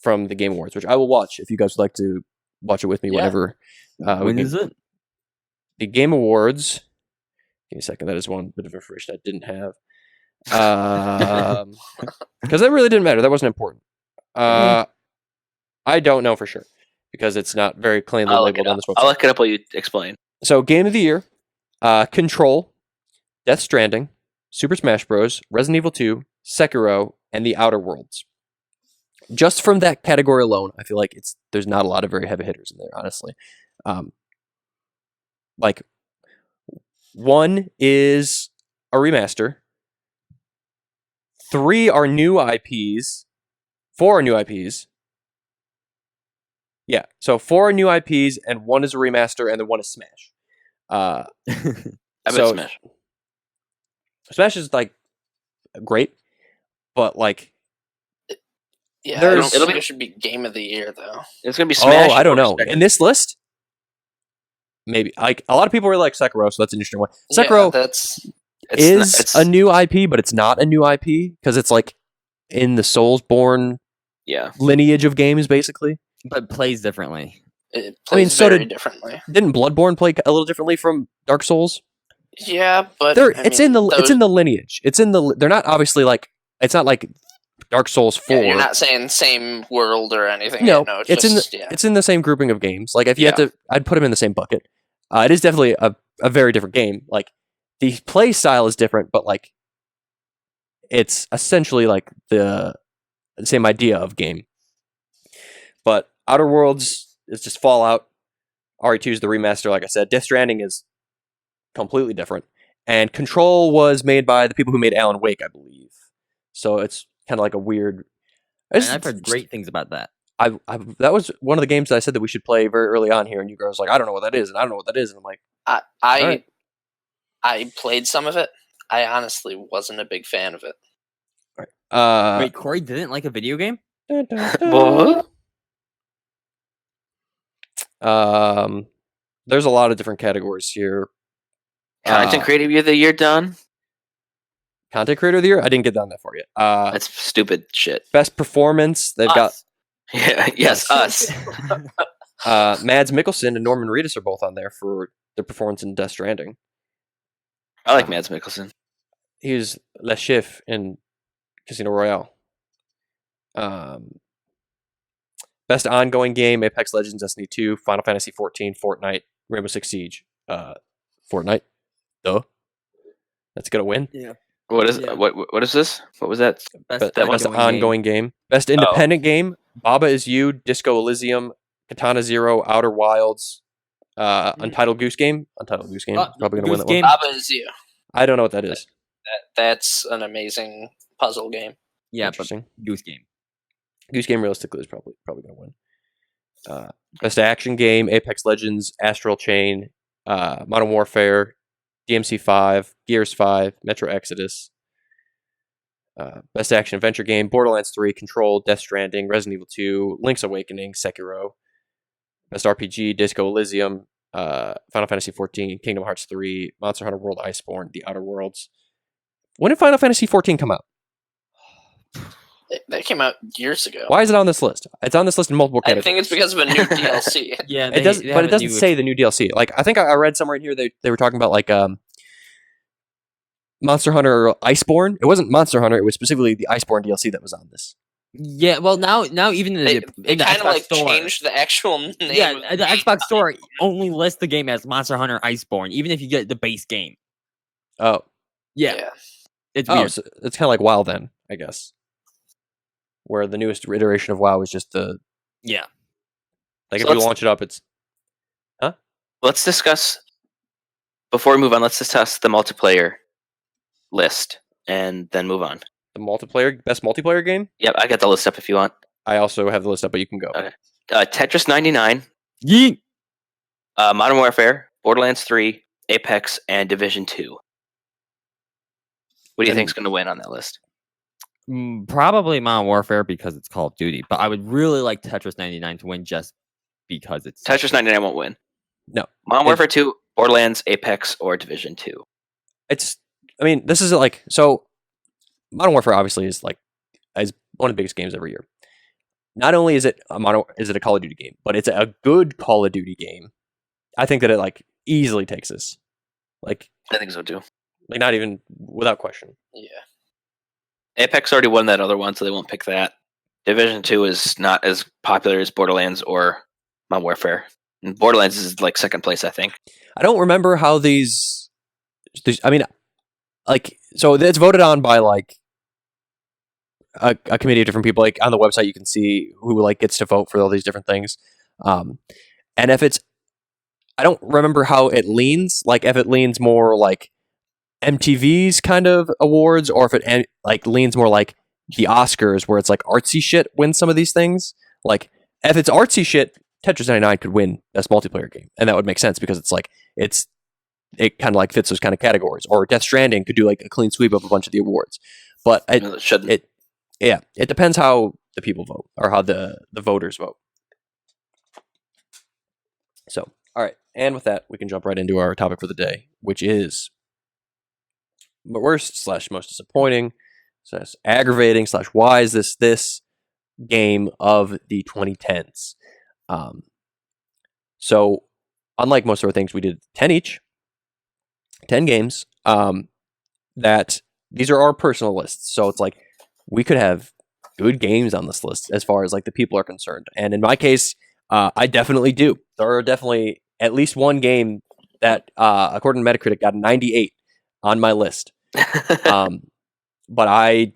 from the Game Awards, which I will watch if you guys would like to watch it with me Yeah. whenever. When is it? The Game Awards. Give me a second. That is one bit of information I didn't have. Because that really didn't matter. That wasn't important. I don't know for sure because it's not very cleanly I'll look labeled it on up. this website. I'll look it up while you explain. So, Game of the Year, Control, Death Stranding, Super Smash Bros., Resident Evil 2, Sekiro, and The Outer Worlds. Just from that category alone, I feel like there's not a lot of very heavy hitters in there, honestly. Like, one is a remaster. 3 are new IPs. 4 are new IPs. Yeah, so 4 are new IPs, and 1 is a remaster, and then 1 is Smash. I bet So- Smash. Smash is like great, but like, Yeah, There's- I don't It'll think be- it should be game of the year though. It's gonna be Smash. I don't know. or In this list, maybe like a lot of people really like Sekiro, so that's an interesting one. Sekiro Yeah, that's is a new IP, but it's not a new IP because it's like in the Soulsborne yeah. lineage of games, basically. But plays differently. it I mean, plays so very did- differently. Didn't Bloodborne play a little differently from Dark Souls? Yeah, but It's in the lineage. They're not obviously like it's not like Dark Souls 4. Yeah, you're not saying same world or anything. No, no, it's in just, yeah. It's in the same grouping of games. Like if you had Yeah. to, I'd put them in the same bucket. It is definitely a very different game. Like the play style is different, but like it's essentially like the same idea of game. But Outer Worlds is just Fallout. RE2 is the remaster, like I said. Death Stranding is completely different. And Control was made by the people who made Alan Wake, I believe. So it's kind of like a weird. And I've heard great things about that. That was one of the games that I said that we should play very early on here, and you girls were like, I don't know what that is, and I don't know what that is, and I'm like, I Alright. played some of it. I honestly wasn't a big fan of it. Wait, Corey didn't like a video game? What? There's a lot of different categories here. Content creative of the year done. Content creator of the year. I didn't get down that far yet. That's stupid shit. Best performance. They've Us. Yeah. Yes. Us. got Mads Mikkelsen and Norman Reedus are both on there for their performance in Death Stranding. I like Mads Mikkelsen. He was Le Chiffre in Casino Royale. Best ongoing game: Apex Legends, Destiny 2, Final Fantasy 14, Fortnite, Rainbow Six Siege. Fortnite. Duh. That's gonna win. Yeah. What is Yeah. what is this? What was that? Best, Best ongoing game. Best independent game: Baba Is You, Disco Elysium, Katana Zero, Outer Wilds, Untitled Goose Game. Untitled Goose Game. Probably gonna win Goose that one. Game. Baba is you. I don't know what that is. That's an amazing puzzle game. Yeah, but Interesting. Goose Game. Goose Game realistically is probably gonna win. Best action game: Apex Legends, Astral Chain, Modern Warfare, DMC 5, Gears 5, Metro Exodus. Best action adventure game: Borderlands 3, Control, Death Stranding, Resident Evil 2, Link's Awakening, Sekiro. Best RPG: Disco Elysium, Final Fantasy 14, Kingdom Hearts 3, Monster Hunter World Iceborne, The Outer Worlds. When did Final Fantasy 14 come out? That came out years ago. Why is it on this list? It's on this list in multiple I categories. think it's because of a new DLC. Yeah, It does, but it doesn't say the new DLC. Like I think I read somewhere in here they were talking about like Monster Hunter Iceborne. It wasn't Monster Hunter. It was specifically the Iceborne DLC that was on this. Yeah, well now even in They the kind of Xbox like store, changed the actual name. yeah, of the game. Xbox store only lists the game as Monster Hunter Iceborne, even if you get the base game. Oh, Yeah, it's oh, weird. so it's kind of like WoW then, I guess. Where the newest iteration of WoW is just the Yeah, Like So if you let's- launch it up, it's Let's discuss before we move on. Let's discuss the multiplayer list and then move on. the best multiplayer game. Yep, I got the list up if you want. I also have the list up, but you can go. Okay. Tetris 99, Yeet. Modern Warfare, Borderlands 3, Apex, and Division 2. What do you And- think's going to win on that list? Probably Modern Warfare because it's Call of Duty, but I would really like Tetris 99 to win just because it's Tetris 99 won't win. No. Modern Warfare 2, Borderlands, Apex, or Division 2. I mean, this is like so. Modern Warfare obviously is one of the biggest games every year. Not only is it a Call of Duty game, but it's a good Call of Duty game. I think that it like easily takes this. Like I think so too. Like not even without question. Yeah. Apex already won that other one, so they won't pick that. Division 2 is not as popular as Borderlands or Modern Warfare. And Borderlands is like second place, I think. I don't remember how these I mean, like, so it's voted on by like a committee of different people. Like on the website, you can see who like gets to vote for all these different things. And if it's, I don't remember how it leans. Like if it leans more like MTV's kind of awards, or if it like leans more like the Oscars, where it's like artsy shit wins some of these things. Like if it's artsy shit, Tetris 99 could win best multiplayer game, and that would make sense because it kind of like fits those kind of categories. Or Death Stranding could do like a clean sweep of a bunch of the awards. But No, it shouldn't. it depends how the people vote or how the voters vote. So, all right. And with that, we can jump right into our topic for the day, which is worst / most disappointing / aggravating / why is this game of the 2010s. So unlike most of our things, we did 10 each, 10 games. That these are our personal lists. So it's like we could have good games on this list as far as like the people are concerned. And in my case, I definitely do. There are definitely at least one game that, according to Metacritic, got a 98 on my list. But I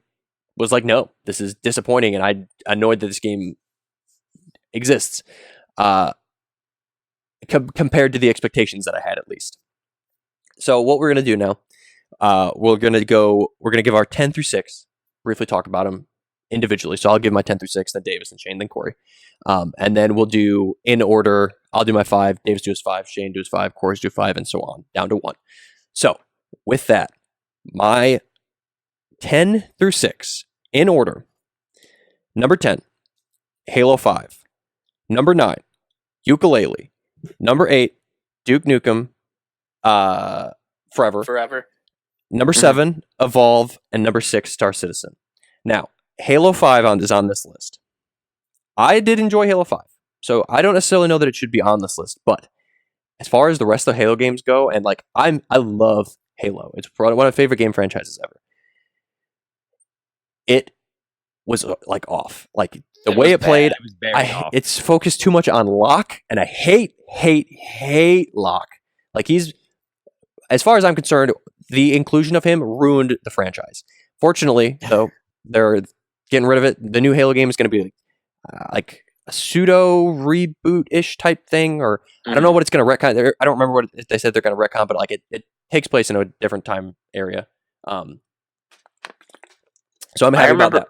was like, no, this is disappointing, and I'm annoyed that this game exists compared to the expectations that I had, at least. So what we're gonna do now, we're gonna give our 10 through 6, briefly talk about them individually. So I'll give my 10 through 6, then Davis and Shane, then Corey, and then we'll do in order. I'll do my 5, Davis do his 5, Shane do his 5, Corey's do 5, and so on down to 1. So with that, my 10 through 6 in order. Number 10, Halo 5. Number 9, Ukulele. Number 8, Duke Nukem Forever. Forever. Number 7, Evolve, and number 6, Star Citizen. Now, Halo 5 is on this list. I did enjoy Halo 5, so I don't necessarily know that it should be on this list, but as far as the rest of the Halo games go, and like I love Halo. It's one of my favorite game franchises ever. It was like off. Like the way it played, It was very off. it's focused too much on Locke, and I hate Locke. Like he's, as far as I'm concerned, the inclusion of him ruined the franchise. Fortunately, though, they're getting rid of it. The new Halo game is going to be like a pseudo reboot-ish type thing, or I don't know what it's going to retcon. I don't remember what they said they're going to retcon, but like it takes place in a different time area. So I'm happy about that.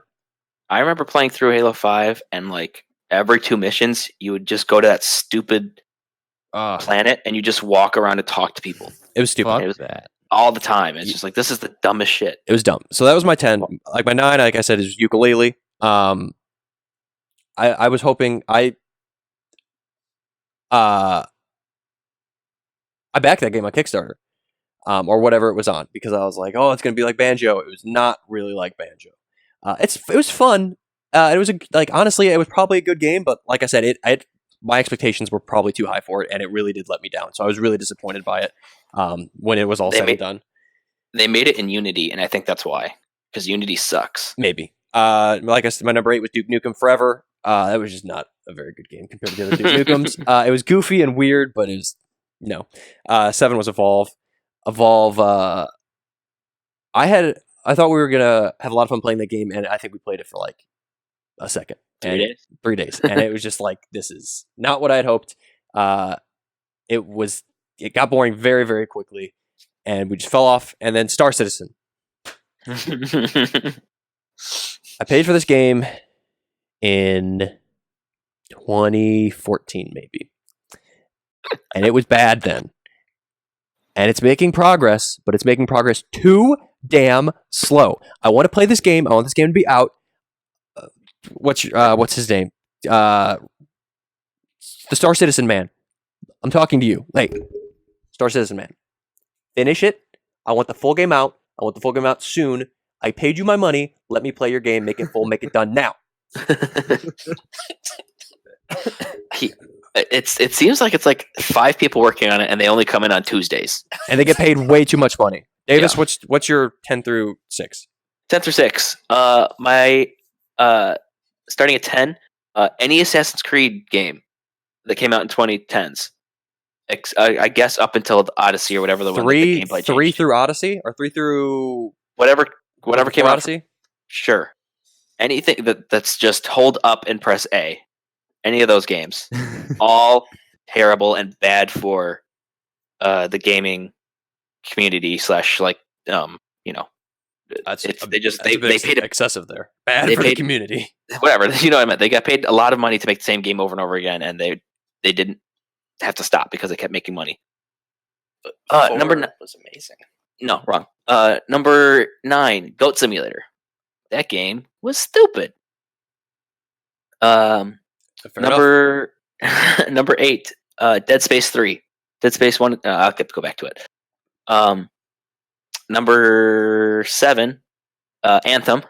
I remember playing through Halo 5, and like every 2 missions, you would just go to that stupid planet and you just walk around and talk to people It was stupid. Fuck It was- that. all the time. It's just like, this is the dumbest shit. It was dumb. So that was my 10. Like my 9, like I said, is Ukulele. I was hoping I backed that game on Kickstarter, or whatever it was on, because I was like, oh, it's gonna be like Banjo. It was not really like Banjo. It was fun. It was honestly, it was probably a good game, but like I said, my expectations were probably too high for it, and it really did let me down. So I was really disappointed by it when it was all said and done. They made it in Unity, and I think that's why. Because Unity sucks. Maybe. Like I said, my number 8 was Duke Nukem Forever. That was just not a very good game compared to the other Duke Nukems. It was goofy and weird, but it was no. 7 was Evolve. Evolve. I thought we were gonna have a lot of fun playing that game, and I think we played it for like a second. 3 days. 3 days, and it was just like, this is not what I had hoped. It got boring very, very quickly, and we just fell off. And then Star Citizen. I paid for this game in 2014, maybe, and it was bad then. And it's making progress, but it's making progress too damn slow. I want to play this game. I want this game to be out. What's his name? The Star Citizen man. I'm talking to you. Like, Star Citizen man. Finish it. I want the full game out. I want the full game out soon. I paid you my money. Let me play your game. Make it full. Make it done now. It seems like it's like 5 people working on it, and they only come in on Tuesdays, and they get paid way too much money. Davis, Yeah. what's your 10 through 6? 10 through 6. My starting at 10. Any Assassin's Creed game that came out in 2010s. I guess up until the Odyssey or whatever the one that the gameplay Three changed. through Odyssey, or 3 through Whatever came out. Odyssey. Sure. Anything that's just hold up and press A. Any of those games. All terrible and bad for the gaming community / like That's they paid excessive there. Bad they for the paid- community. whatever, you know what I meant. They got paid a lot of money to make the same game over and over again, and they didn't have to stop because they kept making money. Number 4 9 was amazing. No, wrong. Number 9, Goat Simulator. That game was stupid. Number 8, Dead Space 3. Dead Space 1. I'll have to go back to it. Number 7, Anthem.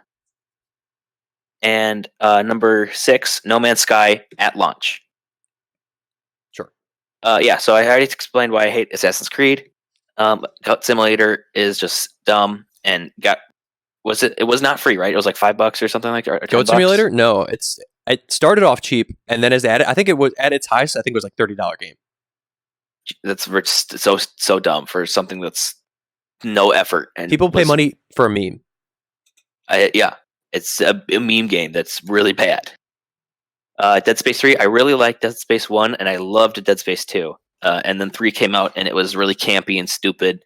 And number 6, No Man's Sky at launch. Sure. Yeah, so I already explained why I hate Assassin's Creed. Goat Simulator is just dumb and it was not free, right? It was like $5 or something like that. Or Goat $10. Simulator? No, it started off cheap, and then as added, I think it was at its highest. I think it was like $30 game. That's so dumb for something that's no effort. And People pay money for a meme. Yeah, it's a meme game that's really bad. Dead Space 3, I really liked Dead Space 1, and I loved Dead Space 2. And then 3 came out, and it was really campy and stupid.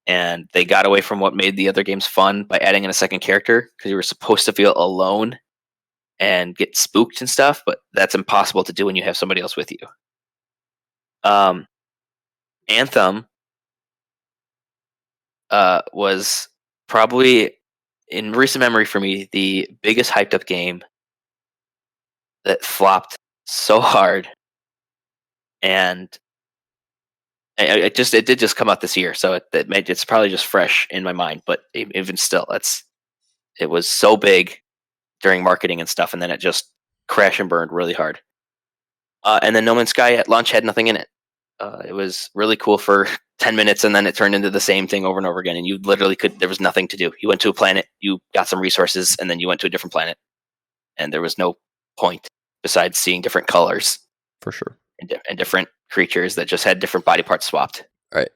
And they got away from what made the other games fun by adding in a second character, because you were supposed to feel alone and get spooked and stuff, but that's impossible to do when you have somebody else with you. Anthem was probably, in recent memory for me, the biggest hyped up game that flopped so hard. And it did just come out this year, so it's probably just fresh in my mind. But even still, it was so big during marketing and stuff, and then it just crashed and burned really hard. And then No Man's Sky at launch had nothing in it. It was really cool for 10 minutes, and then it turned into the same thing over and over again. And you literally there was nothing to do. You went to a planet, you got some resources, and then you went to a different planet, and there was no point besides seeing different colors For sure. and different creatures that just had different body parts swapped. All right.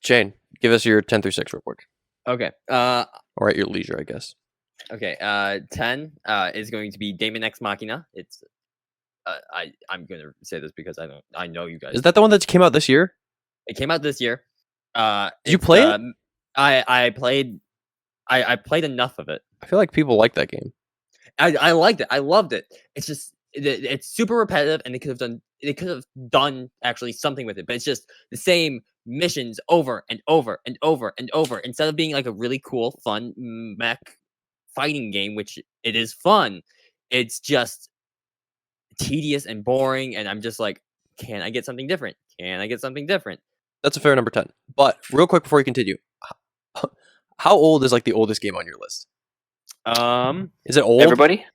Shane, give us your 10 through 6 real quick. Okay. Or at your leisure, I guess. Okay. 10 is going to be Daemon X Machina. It's I'm going to say this because I know you guys. Is that the one that came out this year? It came out this year. Did you play it? I played. I played enough of it. I feel like people like that game. I liked it. I loved it. It's just it's super repetitive, and they could have done actually something with it. But it's just the same missions over and over and over and over. Instead of being like a really cool, fun mech fighting game, which it is fun, it's just tedious and boring. And I'm just like, can I get something different? Can I get something different? That's a fair number 10. But real quick before you continue, how old is like the oldest game on your list? Is it old? Everybody?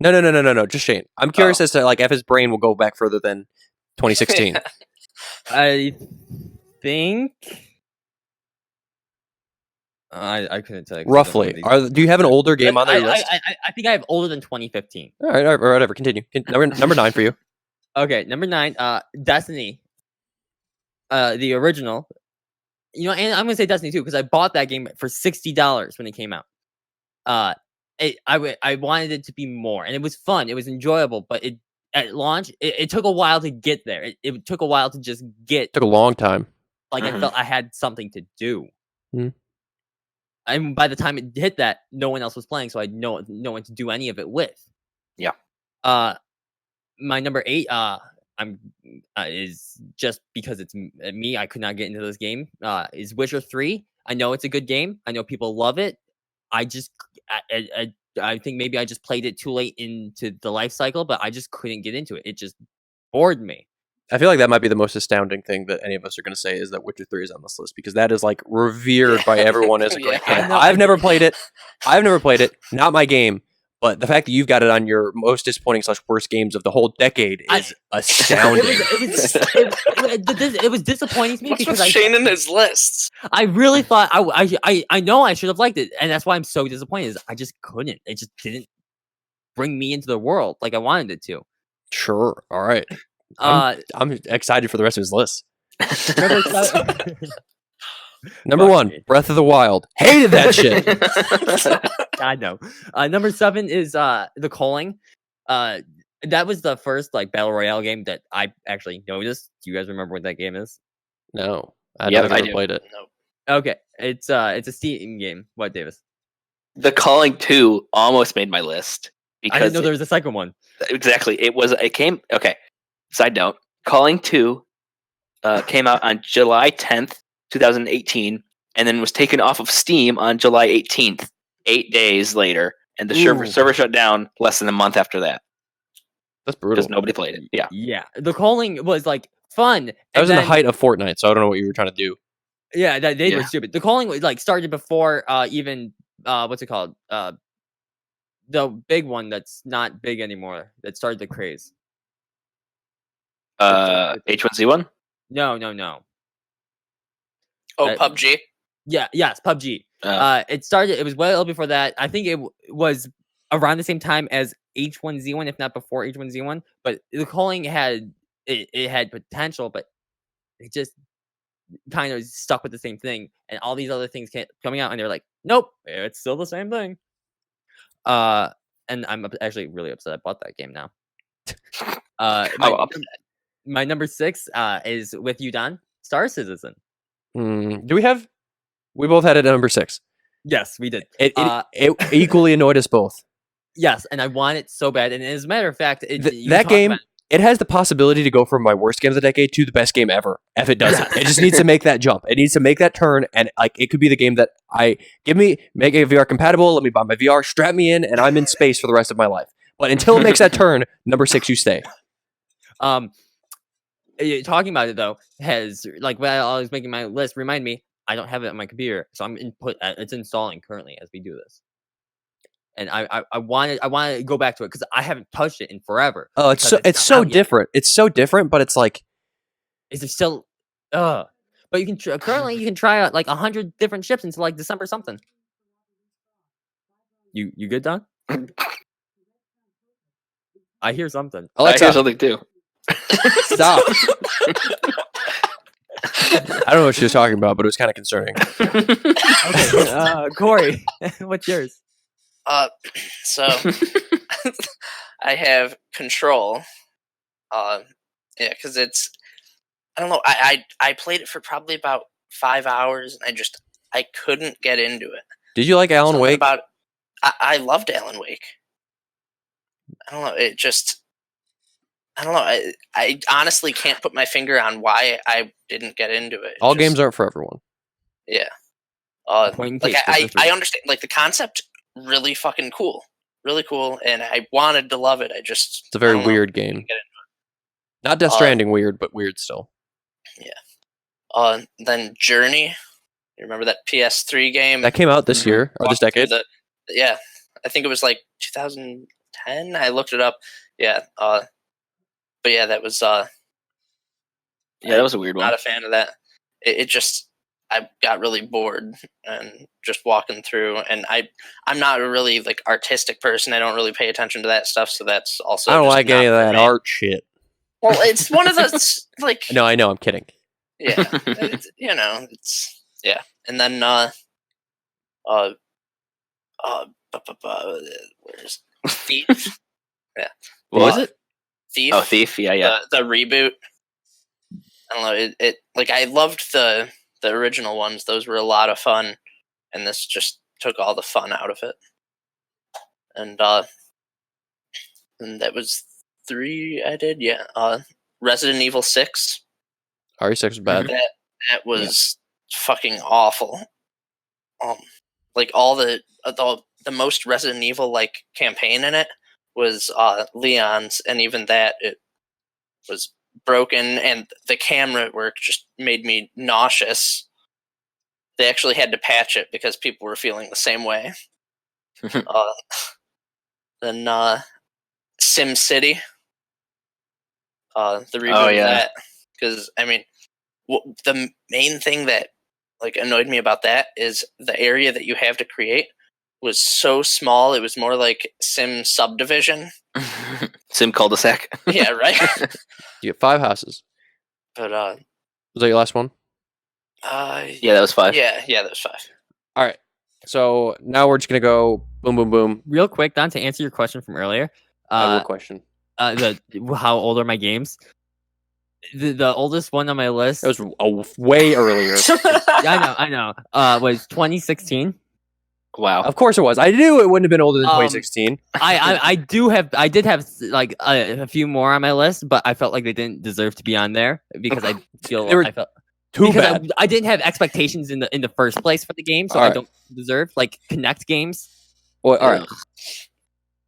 No. Just Shane. I'm curious as to like if his brain will go back further than 2016. I think I couldn't tell you 'cause I don't know Roughly. these- Do you have an older game on your list? I think I have older than 2015. All right, or whatever. Continue. Number 9 for you. Okay, number 9, Destiny. The original. You know, and I'm gonna say Destiny too because I bought that game for $60 when it came out. I wanted it to be more, and it was fun. It was enjoyable, but at launch, it took a while to get there. It took a while to just get. Took a long time. Like I felt I had something to do. Mhm. And by the time it hit that, no one else was playing, so I had no one to do any of it with. Yeah. My number 8, is just because it's me. I could not get into this game. Is Witcher 3. I know it's a good game. I know people love it. I think maybe I just played it too late into the life cycle, but I just couldn't get into it. It just bored me. I feel like that might be the most astounding thing that any of us are going to say is that Witcher 3 is on this list because that is like revered by everyone as a great Yeah. game. I've never played it. Not my game. But the fact that you've got it on your most disappointing / worst games of the whole decade is astounding. It was disappointing to me What's because with Shane in his lists? I really thought I know I should have liked it, and that's why I'm so disappointed. Is I just couldn't. It just didn't bring me into the world like I wanted it to. Sure. All right. I'm excited for the rest of his list. Number 1, Breath of the Wild. Hated that shit. I know. Number 7 is The Calling. That was the first like battle royale game that I actually noticed. Do you guys remember what that game is? No, I Yep, never I do. played it. No. Okay, it's a Steam game. What, Davis? The Calling 2 almost made my list I because didn't know there was a second one. exactly it came. Okay, side note: Calling 2 came out on July 10th, 2018, and then was taken off of Steam on July 18th, 8 days later, and the server shut down less than a month after that That's brutal. because nobody played it. Yeah. Yeah, The Calling was like fun. That was in the then- height of Fortnite, so I don't know what you were trying to do. Yeah, they were Yeah. stupid. The Calling was like started before even what's it called? The big one that's not big anymore that started the craze. H1Z1. No. Oh, That- PUBG. Yes, PUBG. It started. It was well before that. I think it was around the same time as H1Z1, if not before H1Z1. But The Calling had it had potential, but it just kind of stuck with the same thing, and all these other things kept coming out, and they're like, nope, it's still the same thing. And I'm actually really upset I bought that game now. My number 6 is with you, Don. Star Citizen. Do we have? We both had it at number 6. Yes, we did. It equally annoyed us both. Yes, and I want it so bad. And as a matter of fact, That game, it has the possibility to go from my worst game of the decade to the best game ever if it does it. It just needs to make that jump. It needs to make that turn, and like it could be the game that make it VR compatible. Let me buy my VR, strap me in, and I'm in space for the rest of my life. But until it makes that turn, number 6, you stay. Talking about it though has like while I was making my list, remind me I don't have it on my computer, so I'm it's installing currently as we do this. And I want to go back to it because I haven't touched it in forever. Oh, it's so different. It's so different, but it's like, is it still? But you can currently you can try out like 100 different ships until like December something. You good, Don? I hear something. I hear something too. Stop. I don't know what she was talking about, but it was kind of concerning. Okay, Corey, what's yours? So I have Control. Yeah, because it's I don't know. I played it for probably about 5 hours, and I couldn't get into it. Did you like Alan Wake? I loved Alan Wake. I don't know. I don't know. I honestly can't put my finger on why I didn't get into it. All games aren't for everyone. Yeah. Point Like case, I understand. Like the concept, really fucking cool, really cool, and I wanted to love it. It's a very weird game. Not Death Stranding weird, but weird still. Yeah. Then Journey. You remember that PS3 game that came out this year or this decade? Yeah, I think it was like 2010. I looked it up. Yeah. But yeah, that was yeah, that was a weird one. Not a fan of that. It just I got really bored and just walking through, and I'm not a really like artistic person. I don't really pay attention to that stuff, so that's also I don't just like any of that art shit. Well, it's one of those like No, I know. I'm kidding. Yeah, it's yeah, and then Where's Thief? What was it? Thief. Oh, Thief. Yeah. The reboot. I don't know. It like I loved the original ones. Those were a lot of fun, and this just took all the fun out of it. And that was 3 I did. Yeah. Resident Evil 6. RE6 was bad. That was fucking awful. Like all the most Resident Evil like campaign in it was Leon's, and even that it was broken, and the camera work just made me nauseous. They actually had to patch it because people were feeling the same way. Then Sim City, the reboot of that, because I mean, the main thing that like annoyed me about that is the area that you have to create was so small. It was more like Sim Subdivision. Sim cul-de-sac. Yeah, right. You get 5 houses. But Was that your last one? Yeah, that was 5. Yeah, that was 5. All right. So now we're just gonna go boom, boom, boom. Real quick, Don, to answer your question from earlier. I have one question. How old are my games? The oldest one on my list. It was way earlier. I know. Was 2016. Wow. Of course it was. I knew it wouldn't have been older than 2016. I did have like a few more on my list, but I felt like they didn't deserve to be on there because I felt too bad. I didn't have expectations in the first place for the game, so I don't deserve like Connect games. Well, all right.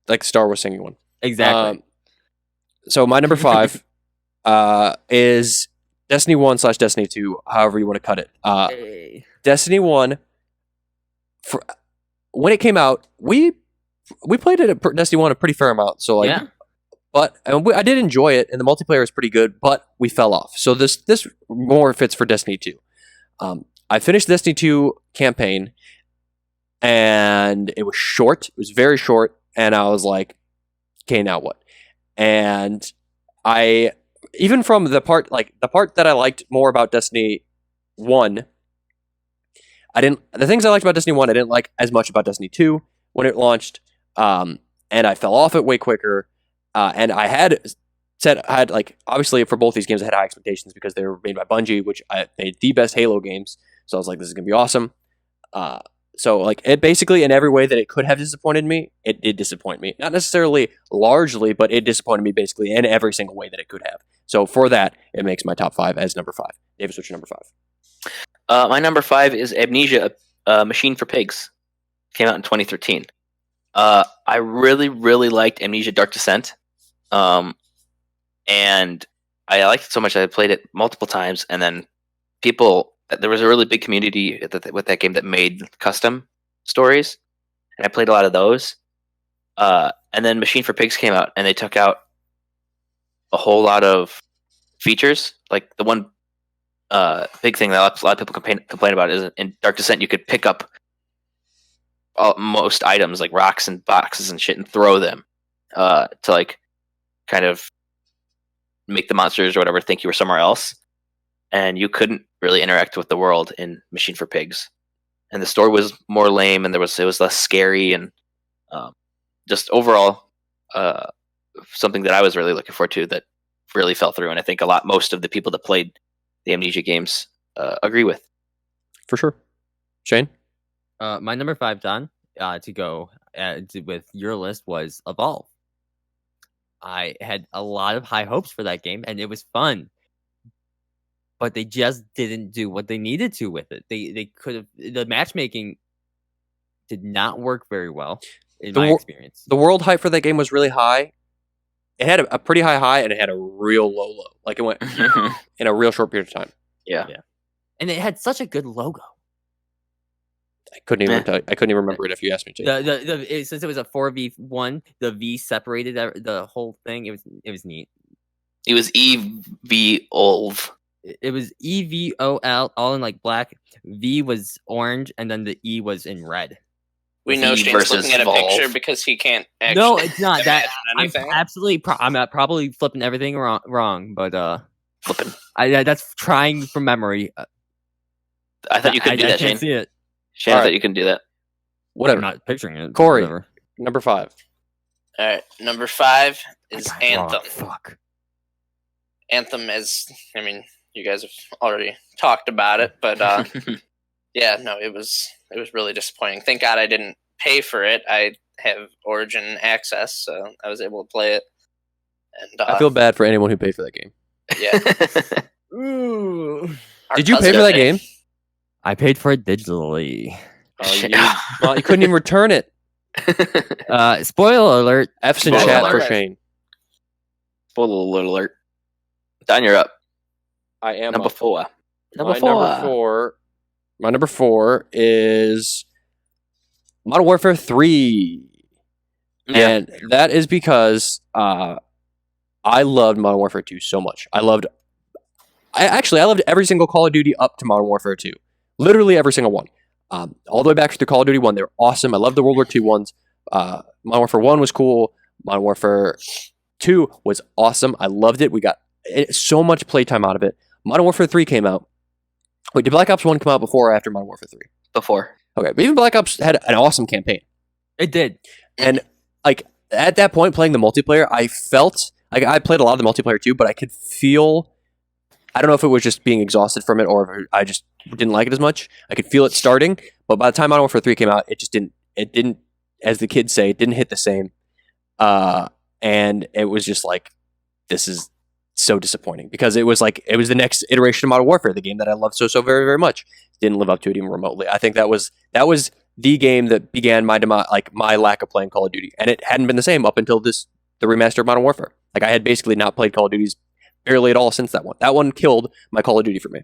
Like Star Wars singing one. Exactly. So my number 5 is Destiny 1/Destiny 2, however you want to cut it. Destiny 1, when it came out, we played it at Destiny 1 a pretty fair amount. So like, but I did enjoy it, and the multiplayer is pretty good, but we fell off. So this more fits for Destiny 2. I finished Destiny 2 campaign, and it was short. It was very short, and I was like, okay, now what? And I, even from the part that I liked more about Destiny 1, the things I liked about Destiny 1, I didn't like as much about Destiny 2 when it launched. And I fell off it way quicker. And I had like, obviously for both these games, I had high expectations because they were made by Bungie, which I made the best Halo games. So I was like, this is going to be awesome. So like it basically in every way that it could have disappointed me, it did disappoint me. Not necessarily largely, but it disappointed me basically in every single way that it could have. So for that, it makes my top 5 as number 5. Davis, what's your number 5? My number 5 is Amnesia, Machine for Pigs. Came out in 2013. I really, really liked Amnesia Dark Descent. And I liked it so much that I played it multiple times, and then there was a really big community with that game that made custom stories, and I played a lot of those. And then Machine for Pigs came out, and they took out a whole lot of features. Like the one big thing that a lot of people complain about is in Dark Descent you could pick up most items like rocks and boxes and shit and throw them to like kind of make the monsters or whatever think you were somewhere else. And you couldn't really interact with the world in Machine for Pigs, and the story was more lame, and it was less scary, and just overall something that I was really looking forward to that really fell through. And I think most of the people that played the Amnesia games agree with. For sure. Shane? My number 5, Don, to go with your list was Evolve. I had a lot of high hopes for that game, and it was fun. But they just didn't do what they needed to with it. They could have. The matchmaking did not work very well in my experience. The world hype for that game was really high. It had a pretty high, and it had a real low. Like it went in a real short period of time. Yeah. And it had such a good logo. I couldn't even tell you. I couldn't even remember it if you asked me to. Since it was a 4v1, the V separated the whole thing. It was neat. It was EVOLV. It was EVOL, all in like black. V was orange, and then the E was in red. We know Shane's looking at a picture because he can't actually. No, it's not that. Anything. I'm absolutely. I'm probably flipping everything wrong, but Flipping. That's trying from memory. I thought you could do that, I Shane. can't see it. Shane, I thought you couldn't do that. Whatever. I'm not picturing it. Corey. Whatever. Number 5. All right, number 5 I is got it wrong. Anthem. Fuck. Anthem is, I mean, you guys have already talked about it, but yeah, no, it was really disappointing. Thank God I didn't pay for it. I have Origin access, so I was able to play it. And I feel bad for anyone who paid for that game. yeah. Ooh. Did you pay for that game? I paid for it digitally. Well, you couldn't even return it. Spoiler alert. F's in Spoiler chat for alert. Shane. Spoiler alert. Don, you're up. I am Number up. 4. My number 4 is Modern Warfare 3. Yeah. And that is because I loved Modern Warfare 2 so much. I loved every single Call of Duty up to Modern Warfare 2. Literally every single one. All the way back to the Call of Duty 1. They were awesome. I loved the World War II ones. Modern Warfare 1 was cool. Modern Warfare 2 was awesome. I loved it. We got so much playtime out of it. Modern Warfare 3 came out. Wait, did Black Ops 1 come out before or after Modern Warfare 3? Before. Okay, but even Black Ops had an awesome campaign. It did. And like at that point, playing the multiplayer, I felt like I played a lot of the multiplayer too, but I could feel. I don't know if it was just being exhausted from it or if I just didn't like it as much. I could feel it starting, but by the time Modern Warfare 3 came out, it just didn't. It didn't, as the kids say, it didn't hit the same. And it was just like, this is so disappointing because it was the next iteration of Modern Warfare, the game that I loved so very very much. Didn't live up to it even remotely. I think that was the game that began my my lack of playing Call of Duty, and it hadn't been the same up until the remaster of Modern Warfare. Like I had basically not played Call of Duties barely at all since that one. That one killed my Call of Duty for me.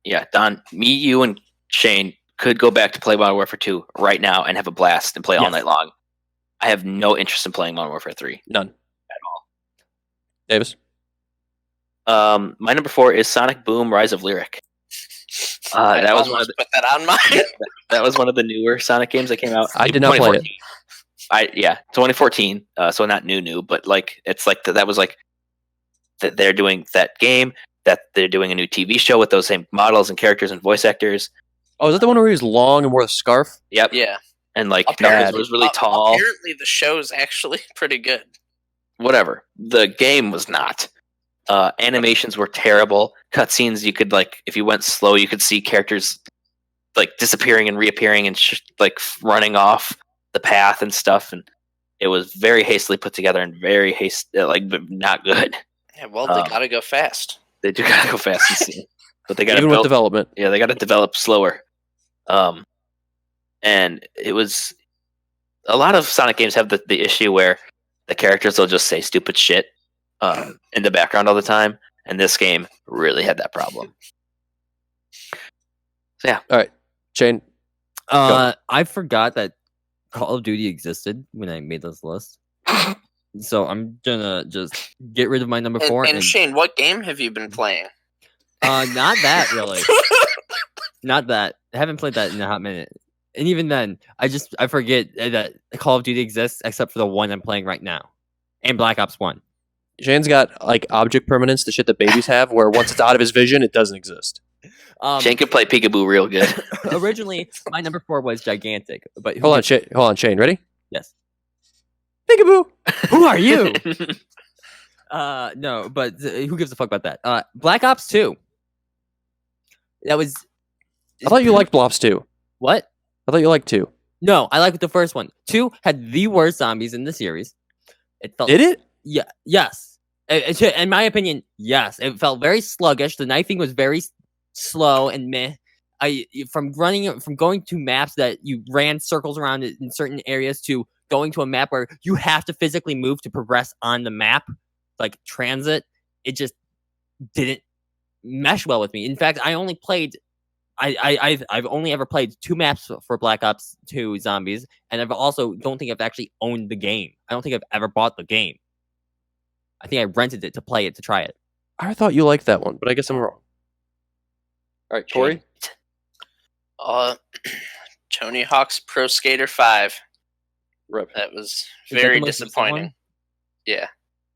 Yeah, Don, me, you, and Shane could go back to play Modern Warfare 2 right now and have a blast and play all Yes. night long. I have no interest in playing Modern Warfare 3 None. at all. Davis. My number 4 is Sonic Boom: Rise of Lyric. That was one of the, put that on mine. that was one of the newer Sonic games that came out. I did not play it. 2014. So not new, but like it's like that was like that they're doing that game, that they're doing a new TV show with those same models and characters and voice actors. Oh, is that the one where he was long and wore the scarf? Yep. Yeah. And like Apparently- Knuckles was really tall. Apparently, the show's actually pretty good. Whatever. The game was not. Animations were terrible. Cutscenes, you could like, if you went slow, you could see characters like disappearing and reappearing and like running off the path and stuff. And it was very hastily put together and very not good. Yeah, well, they gotta go fast. They do gotta go fast and see, but they gotta Even with build, development. yeah, they gotta develop slower. And it was a lot of Sonic games have the issue where the characters will just say stupid shit in the background all the time, and this game really had that problem. So yeah, All right, Shane. I forgot that Call of Duty existed when I made this list. So I'm gonna just get rid of my number 4. And Shane, what game have you been playing? Not that really. Not that. I haven't played that in a hot minute. And even then, I forget that Call of Duty exists except for the one I'm playing right now. And Black Ops 1. Shane's got like object permanence, the shit that babies have, where once it's out of his vision, it doesn't exist. Shane could play peekaboo real good. Originally, my number 4 was Gigantic. But Hold on, Shane. Ready? Yes. Peekaboo. Who are you? No, but who gives a fuck about that? Black Ops 2. That was. I thought you liked Blops 2. What? I thought you liked 2. No, I liked the first one. 2 had the worst zombies in the series. It felt. Did it? Yeah. Yes. In my opinion, yes. It felt very sluggish. The knifing was very slow and meh. From going to maps that you ran circles around in certain areas to going to a map where you have to physically move to progress on the map, like transit, it just didn't mesh well with me. In fact, I've only ever played 2 maps for Black Ops 2 Zombies, and I've also don't think I've actually owned the game. I don't think I've ever bought the game. I think I rented it to play it, to try it. I thought you liked that one, but I guess I'm wrong. All right, Corey. Tony Hawk's Pro Skater 5. Rip. That was Is that very the most recent disappointing. one? Yeah.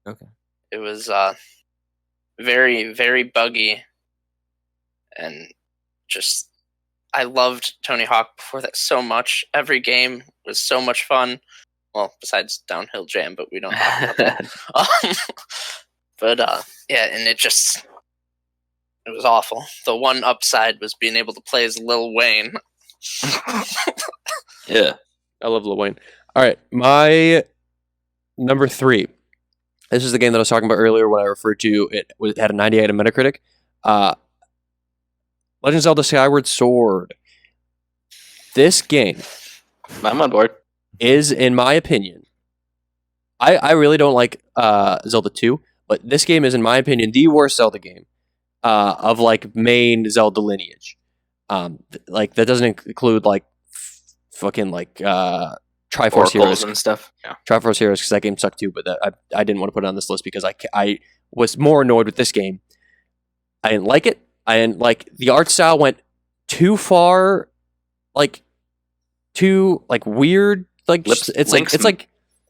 Okay. It was very, very buggy and just I loved Tony Hawk before that so much. Every game was so much fun. Well, besides Downhill Jam, but we don't talk about that. But yeah, and it was awful. The one upside was being able to play as Lil Wayne. Yeah. I love Lil Wayne. All right, my number 3. This is the game that I was talking about earlier when I referred to it had a 98 on Metacritic. Legend of Zelda Skyward Sword. This game I'm on board. is, in my opinion, I really don't like Zelda 2, but this game is, in my opinion, the worst Zelda game of like main Zelda lineage. Like that doesn't include like fucking like Triforce Heroes and stuff. Yeah. Triforce Heroes, because that game sucked too. But I didn't want to put it on this list because I was more annoyed with this game. I didn't like it. I didn't like the art style went too far, like too like weird. Like it's like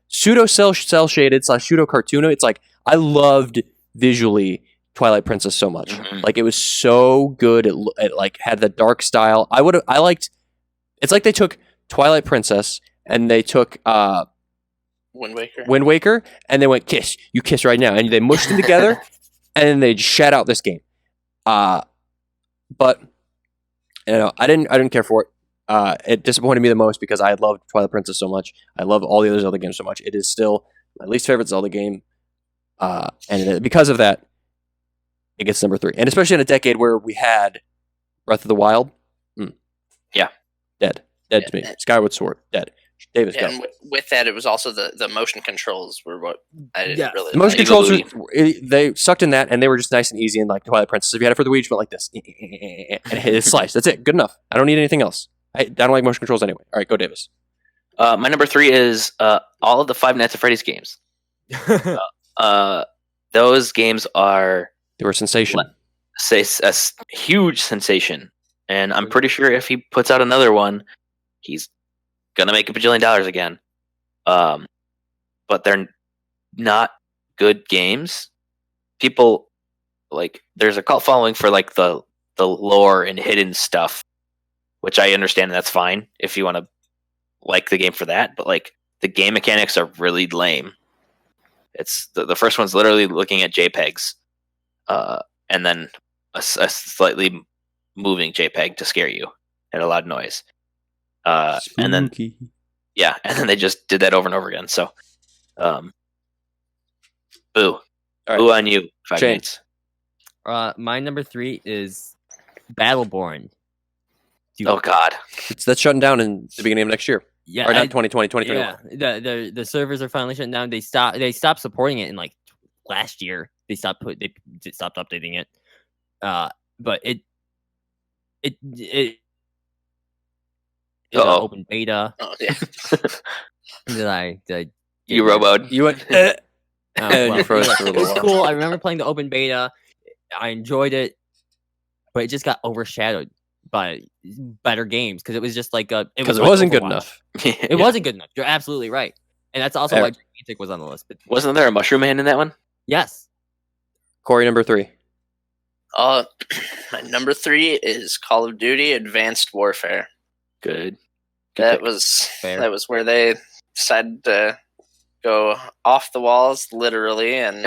pseudo cell shaded / pseudo cartoon. It's like I loved visually Twilight Princess so much. Mhm. Like it was so good. It like had the dark style. I liked. It's like they took Twilight Princess and they took Wind Waker and they went you kiss right now, and they mushed them together and then they shat out this game. But you know, I didn't care for it. It disappointed me the most because I loved Twilight Princess so much. I love all the other Zelda games so much. It is still my least favorite Zelda game, and because of that, it gets number 3. And especially in a decade where we had Breath of the Wild, dead to me. Skyward Sword, dead. Davis, Yeah, go. and with that, it was also the motion controls were what I didn't really The motion like. controls they sucked in that, and they were just nice and easy. And like Twilight Princess, if you had it for the Wii, you just went like this, and it hit its slice. That's it. Good enough. I don't need anything else. I don't like motion controls anyway. All right, go Davis. My number 3 is all of the Five Nights at Freddy's games. Those games are They were a sensation. a huge sensation, and I'm pretty sure if he puts out another one, he's gonna make $1 bajillion again. But they're not good games. People like there's a cult following for like the lore and hidden stuff, which I understand, and that's fine if you want to like the game for that. But like the game mechanics are really lame. It's the first one's literally looking at JPEGs, and then a slightly moving JPEG to scare you at a loud noise. And then they just did that over and over again. So, boo, right. Boo on you, Five Shane. Nights. My number 3 is Battleborn. Oh God, That's shutting down in the beginning of next year. Yeah, Or not 2020, 2021. Yeah, the servers are finally shutting down. They stopped supporting it in like last year. They stopped updating it. But it is an open beta. Oh yeah, Did I you roboed. You went. well, you froze for a it little was while. cool. I remember playing the open beta. I enjoyed it, but it just got overshadowed by better games because it was just like Because it like wasn't good Overwatch. enough. It wasn't good enough. You're absolutely right, and that's also Fair. why Gigantic was on the list. But Wasn't there a Mushroom Man in that one? yes, Corey, number 3. my number 3 is Call of Duty: Advanced Warfare. Good. That was Fair. where they decided to go off the walls, literally, and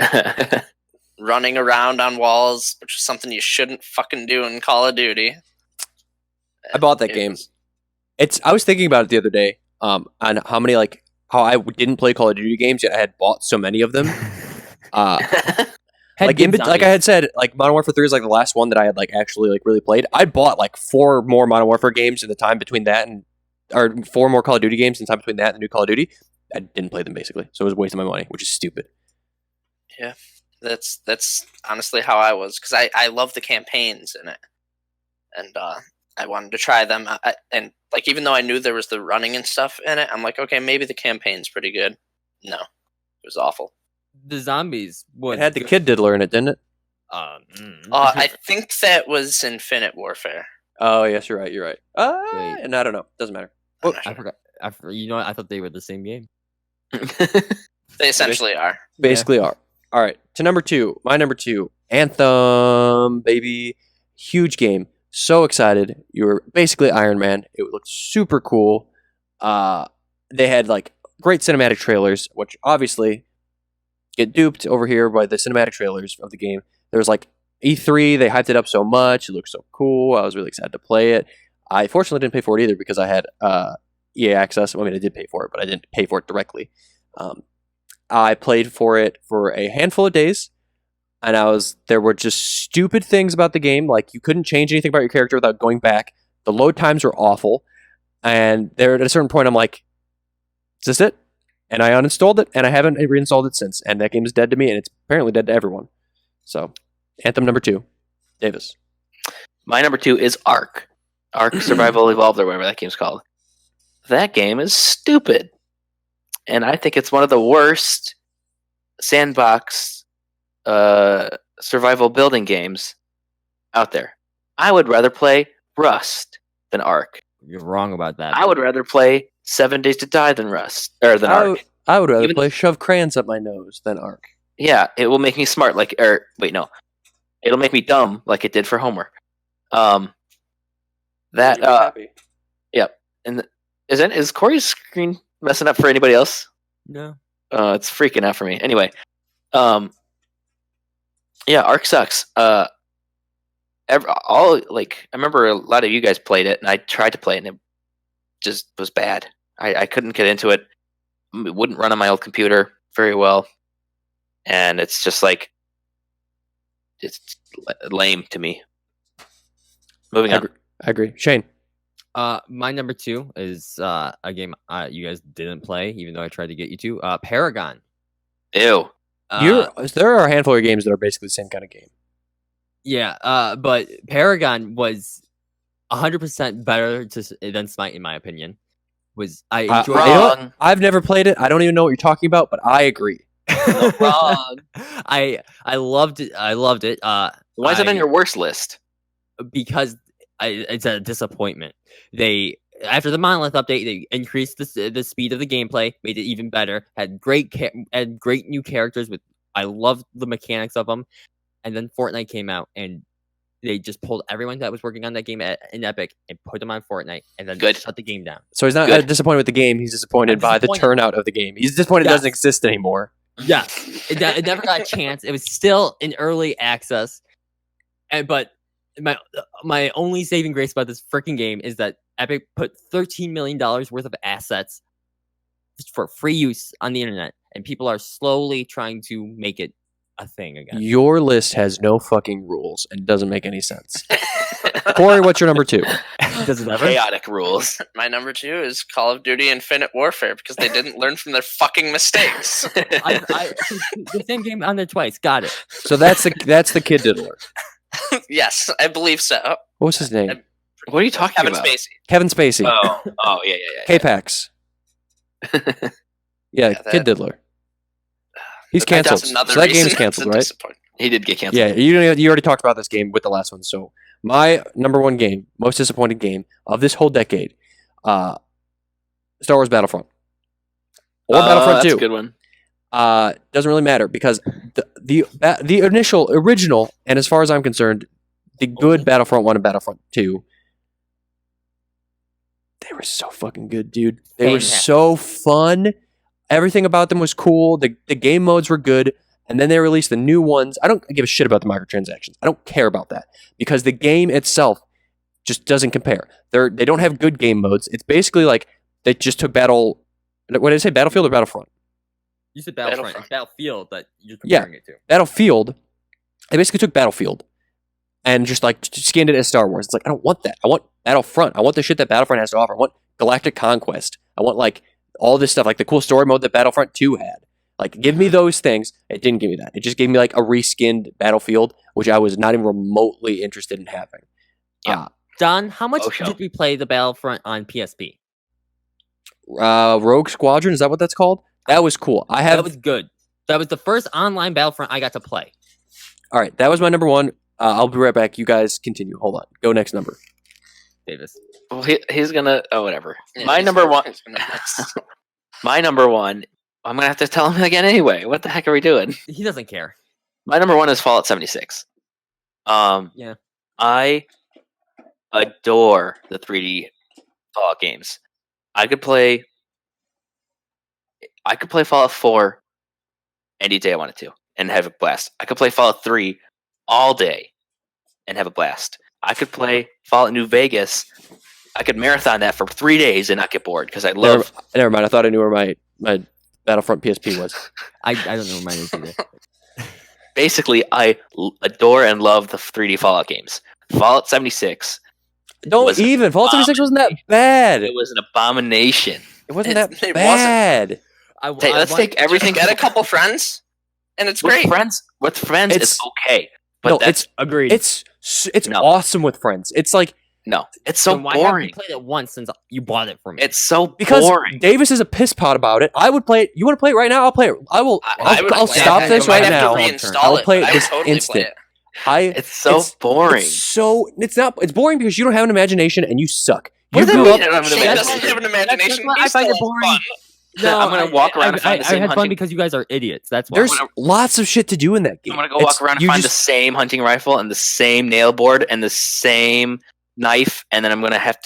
running around on walls, which is something you shouldn't fucking do in Call of Duty. I bought that It game. was- I was thinking about it the other day. On how many how I didn't play Call of Duty games yet I had bought so many of them. Had Like good like I had said, like Modern Warfare 3 is like the last one that I had like actually like really played. I bought like 4 more Modern Warfare games in the time between that or 4 more Call of Duty games in the time between that and the new Call of Duty. I didn't play them basically, so it was wasting my money, which is stupid. That's honestly how I was, because I love the campaigns in it, and I wanted to try them. And like, even though I knew there was the running and stuff in it, I'm like, okay, maybe the campaign's pretty good. No, it was awful. the zombies. It had the Kid Diddler in it, didn't it? I think that was Infinite Warfare. Oh yes, you're right. Wait. And I don't know. Doesn't matter. I'm not I sure. forgot. You know what? I thought they were the same game. They essentially are. Basically are. All right, to number 2. My number 2, Anthem, baby. Huge game. So excited. You were basically Iron Man. It looked super cool. They had like great cinematic trailers, which obviously get duped over here by the cinematic trailers of the game. There was like E3, they hyped it up so much. It looked so cool. I was really excited to play it. I fortunately didn't pay for it either because I had EA access. I mean, I did pay for it, but I didn't pay for it directly. I played for it for a handful of days, and there were just stupid things about the game. Like, you couldn't change anything about your character without going back. The load times were awful. And there, at a certain point, I'm like, is this it? And I uninstalled it, and I haven't reinstalled it since. And that game is dead to me, and it's apparently dead to everyone. So, Anthem number 2. Davis. My number 2 is Ark. Ark Survival Evolved, or whatever that game's called. That game is stupid. And I think it's one of the worst sandbox survival building games out there. I would rather play Rust than Ark. You're wrong about that. I would rather play 7 Days to Die than Ark. I would rather play Shove Crayons Up My Nose than Ark. Yeah, it will make me smart. It'll make me dumb like it did for Homer. Yep. And is Corey's screen messing up for anybody else? No. It's freaking out for me. Anyway, yeah, Ark sucks. I remember a lot of you guys played it, and I tried to play it, and it just was bad. I couldn't get into it. It wouldn't run on my old computer very well, and it's just like it's lame to me. Moving on. I agree. Shane. My number 2 is a game you guys didn't play, even though I tried to get you to. Paragon. Ew. There are a handful of games that are basically the same kind of game. Yeah, but Paragon was 100% better than Smite, in my opinion. I enjoyed wrong. I've never played it. I don't even know what you're talking about, but I agree. Wrong. I loved it. Why is it on your worst list? Because it's a disappointment. After the Monolith update, they increased the speed of the gameplay, made it even better. Had great new characters. I loved the mechanics of them. And then Fortnite came out, and they just pulled everyone that was working on that game in Epic and put them on Fortnite, and then shut the game down. So he's not disappointed with the game. He's disappointed by the turnout of the game. He's disappointed it doesn't exist anymore. Yeah, it never got a chance. It was still in early access, but my only saving grace about this freaking game is that Epic put $13 million worth of assets for free use on the internet, and people are slowly trying to make it a thing again. Your list has no fucking rules and doesn't make any sense. Corey, what's your number 2? Does it ever? Chaotic rules. My number 2 is Call of Duty Infinite Warfare because they didn't learn from their fucking mistakes. The same game on there twice. Got it. So that's the kid diddler. Yes, I believe so. What was his name? What are you talking Kevin about? Spacey. Kevin Spacey. Oh, yeah. K-Pax. Yeah, kid diddler. He's canceled. So that game's canceled, right? He did get canceled. Yeah, you already talked about this game with the last one. So my number 1 game, most disappointing game of this whole decade, Star Wars Battlefront. Or Battlefront 2. That's a good one. Doesn't really matter because the initial, original, and as far as I'm concerned, the good Battlefront 1 and Battlefront 2, they were so fucking good, dude. They were so fun. Everything about them was cool. The game modes were good. And then they released the new ones. I don't give a shit about the microtransactions. I don't care about that because the game itself just doesn't compare. They don't have good game modes. It's basically like they just took What did I say? Battlefield or Battlefront? You said Battlefront. It's Battlefield that you're comparing it to. Battlefield. They basically took Battlefield and just like skinned it as Star Wars. It's like, I don't want that. I want Battlefront. I want the shit that Battlefront has to offer. I want Galactic Conquest. I want like all this stuff, like the cool story mode that Battlefront 2 had. Like, give me those things. It didn't give me that. It just gave me like a reskinned Battlefield, which I was not even remotely interested in having. Yeah. Don, how much did we play the Battlefront on PSP? Rogue Squadron, is that what that's called? That was cool. That was good. That was the first online Battlefront I got to play. All right, that was my number 1. I'll be right back. You guys continue. Hold on. Go next number. Davis. Well, he's gonna. Oh, whatever. Yeah, My number 1. My number 1. I'm gonna have to tell him again anyway. What the heck are we doing? He doesn't care. My number 1 is Fallout 76. Yeah. I adore the 3D Fallout games. I could play Fallout 4 any day I wanted to and have a blast. I could play Fallout 3 all day and have a blast. I could play Fallout New Vegas. I could marathon that for 3 days and not get bored because I love. Never mind. I thought I knew where my Battlefront PSP was. I don't know where mine is either. Basically, I adore and love the 3D Fallout games. Fallout 76. Fallout 76 wasn't that bad. It was an abomination. It wasn't It that wasn't. bad. Let's take everything. Get a couple friends, and it's great. With friends, it's okay. But No, that's Agreed. It's No. awesome with friends. It's like no. It's so Then why haven't boring. you played it once since you bought it for me? It's so because boring. Davis is a piss pot about it. I would play it. You want to play it right now? I'll play it. I would I'll play it. stop I this might right have to now. reinstall I'll it, play but it I would this totally play instant. it. It's so boring. It's boring because you don't have an imagination and you suck. What You does that grew mean? up. I don't have an Shane imagination. doesn't have an imagination. why I He's find it still boring. fun. I'm gonna walk around and find the I same had fun hunting. because you guys are idiots. That's why. There's lots of shit to do in that game. I'm gonna go walk around and find the same hunting rifle and the same nail board and the same knife, and then I'm gonna have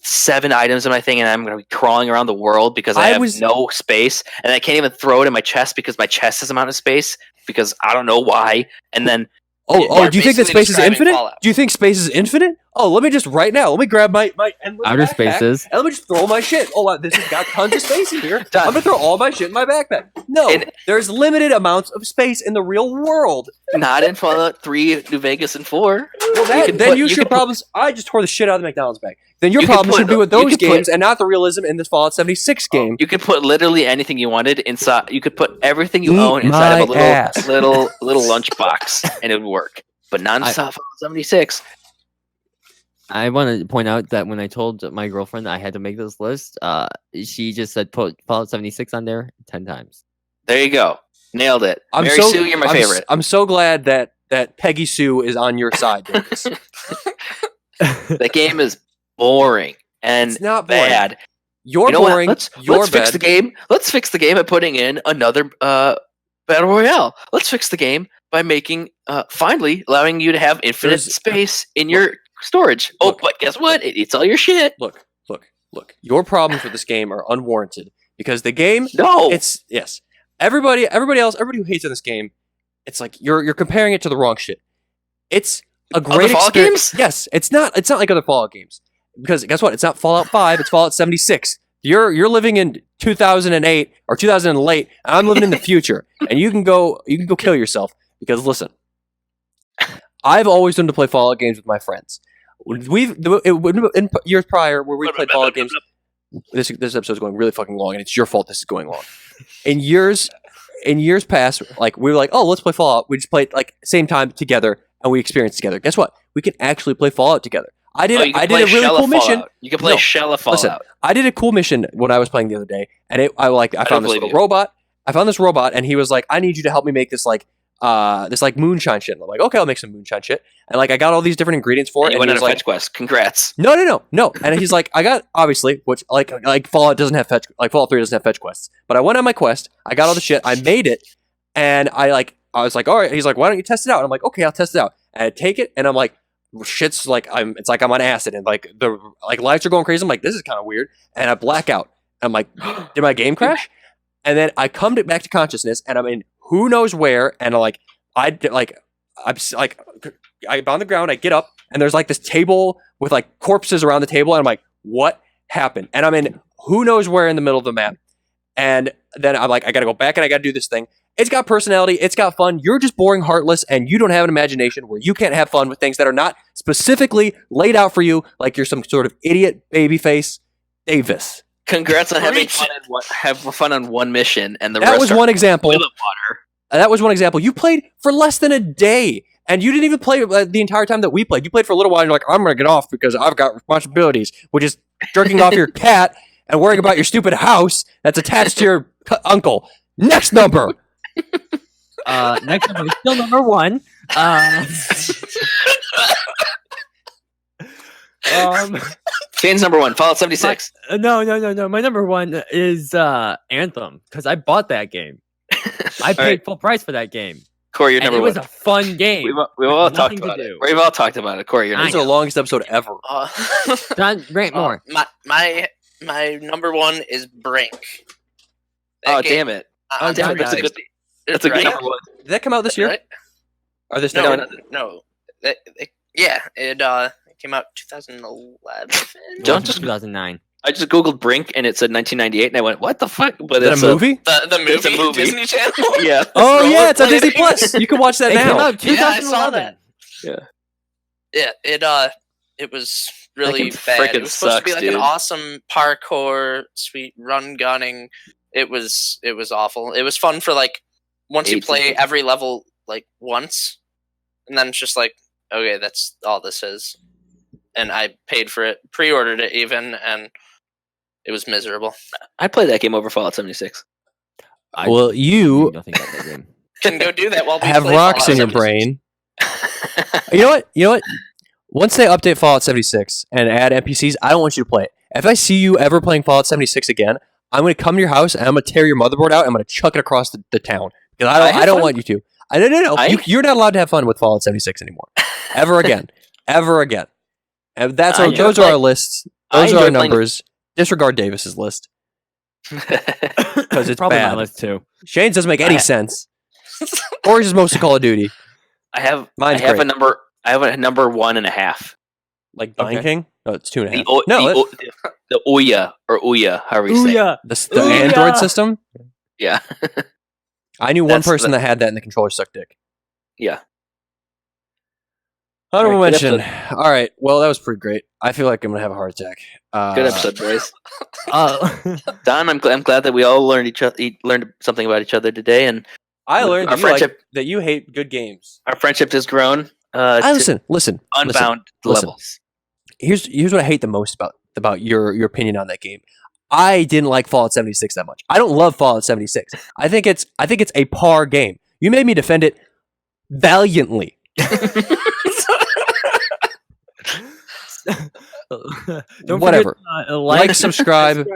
7 items in my thing, and I'm gonna be crawling around the world because I have no space, and I can't even throw it in my chest because my chest has amount of space because I don't know why. And then Oh, do you think that basically space is describing infinite? Fallout. Do you think space is infinite? Oh, let me just right now. Let me grab my endless Outer backpack, spaces. and let me just throw my shit. Oh, wow, this has got tons of space in here. Done. I'm gonna throw all my shit in my backpack. No, there's limited amounts of space in the real world. not in Fallout 3, New Vegas, and 4. Well, then your could problems. I just tore the shit out of the McDonald's bag. Then your You could problem should put- be with you those could put- games and not the realism in this Fallout 76 game. You could put literally anything you wanted inside. You could put everything you Eat own inside of a my ass. little lunchbox, and it would work. But not in Fallout 76. I want to point out that when I told my girlfriend I had to make this list, she just said put Fallout 76 on there 10 times. There you go. Nailed it. Mary Sue, you're my favorite. I'm so glad that Peggy Sue is on your side, Davis. The game is boring and It's not boring. bad. You're You know what? boring. Let's You're fix bad. the game. Let's fix the game by putting in another battle royale. Let's fix the game by making finally allowing you to have infinite There's- space in your storage. Look. But guess what? It eats all your shit. Look. Your problems with this game are unwarranted because the game. No. It's yes. Everybody who hates on this game, it's like you're comparing it to the wrong shit. It's a great Fallout experience. games? Yes, it's not like other Fallout games because guess what? It's not Fallout 5. It's Fallout 76. You're living in 2008 or 2000 and late. And I'm living in the future, and you can go kill yourself because listen, I've always wanted to play Fallout games with my friends. In years prior where we played Fallout games. This episode is going really fucking long, and it's your fault this is going long. In years past, like we were like, oh, let's play Fallout. We just played like same time together, and we experienced together. Guess what? We can actually play Fallout together. I did a really cool mission. You can play Shell of Fallout. Listen, I did a cool mission when I was playing the other day, and I found this little robot. I found this robot, and he was like, I need you to help me make this moonshine shit. And I'm like, okay, I'll make some moonshine shit. And like I got all these different ingredients for it. And you went he on was a like, fetch quest. Congrats. No. And he's like, I got obviously, which like Fallout doesn't have Fallout 3 doesn't have fetch quests. But I went on my quest, I got all the shit, I made it, and I was like, all right. He's like, why don't you test it out? And I'm like, okay, I'll test it out. And I take it, and I'm like, shit's like it's like I'm on acid, and like the lights are going crazy. I'm like, this is kind of weird, and I black out. I'm like, did my game crash? And then I come back to consciousness, and I'm in who knows where, and I'm on the ground. I get up, and there's like this table with like corpses around the table, and I'm like, what happened? And I'm in who knows where in the middle of the map. And then I'm like, I gotta go back and I gotta do this thing. It's got personality, it's got fun. You're just boring, heartless, and you don't have an imagination where you can't have fun with things that are not specifically laid out for you, like you're some sort of idiot babyface Davis. Congrats on having fun on one mission, and the That rest was are one example. toilet water. That was one example. You played for less than a day, and you didn't even play the entire time that we played. You played for a little while, and you're like, I'm going to get off because I've got responsibilities, which is jerking off your cat and worrying about your stupid house that's attached to your uncle. Next number. Next number is still number 1. Shane's number 1, Fallout 76. No. My number 1 is Anthem because I bought that game. I paid full price for that game. Corey, you're and number it was one. a fun game. We've all There's talked nothing to about it. do. We've all talked about it. Corey, you're I This is number the one. longest episode ever. John, rant more. My number one is Brink. Oh, damn it. Oh, That's damn a it. good. That's a good number one. Did that come out this year? Right? Or this No, decade? no. It came out 2011. Don't just- 2009. I just googled Brink and it said 1998, and I went, "What the fuck?" But Is that it's a movie? The movie, It's a movie. Disney Channel. Yeah. Oh yeah, it's on rollerblading. Disney Plus. You can watch that It came now. out Yeah, I saw 2011. Yeah, it was really game bad. frickin' It was supposed to be sucks, like dude. an awesome parkour, sweet run gunning. It was awful. It was fun for like once you 18. play every level like once, and then it's just like, okay, that's all this is. And I paid for it, pre-ordered it even, and it was miserable. I played that game over Fallout 76. Well, you Nothing about that game. Can go do that while we have play rocks in Fallout your 76. brain. You know what? Once they update Fallout 76 and add NPCs, I don't want you to play it. If I see you ever playing Fallout 76 again, I'm going to come to your house and I'm going to tear your motherboard out. And I'm going to chuck it across the town because I don't want you to. No. You're not allowed to have fun with Fallout 76 anymore, ever again, ever again. And those are our lists. Those are our numbers. Disregard Davis's list because it's Probably bad. my list too. Shane's doesn't make any sense. Orange is most of Call of Duty, I have Mine's I have great. a number. I have a number 1.5. like Lion Okay. King. No, it's 2.5. The No, the Ouya or Ouya, however you say. it. Ouya. the Ooh, Android yeah. system. Yeah, I knew one That's person the- that had that, and the controller sucked dick. yeah. Honorable Alright, good mention. All right. Well, that was pretty great. I feel like I'm gonna have a heart attack. Good episode, boys. Uh, Don, I'm glad that we all learned learned something about each other today, and I learned Our that friendship- that you hate good games. our friendship has grown. I To listen. unbound listen. levels. Here's what I hate the most about your opinion on that game. I didn't like Fallout 76 that much. I don't love Fallout 76. I think it's a par game. You made me defend it valiantly. Don't Whatever. Forget, Like, subscribe,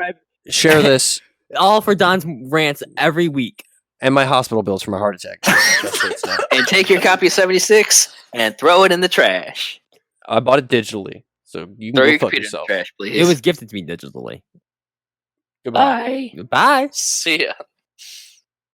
share this, All for Don's rants every week. and my hospital bills for my heart attack. Just so it's not. And take your copy of 76 and throw it in the trash. I bought it digitally, so you Throw can your go fuck computer yourself. in the trash, please. It was gifted to me digitally. Goodbye. Bye. Bye. See ya.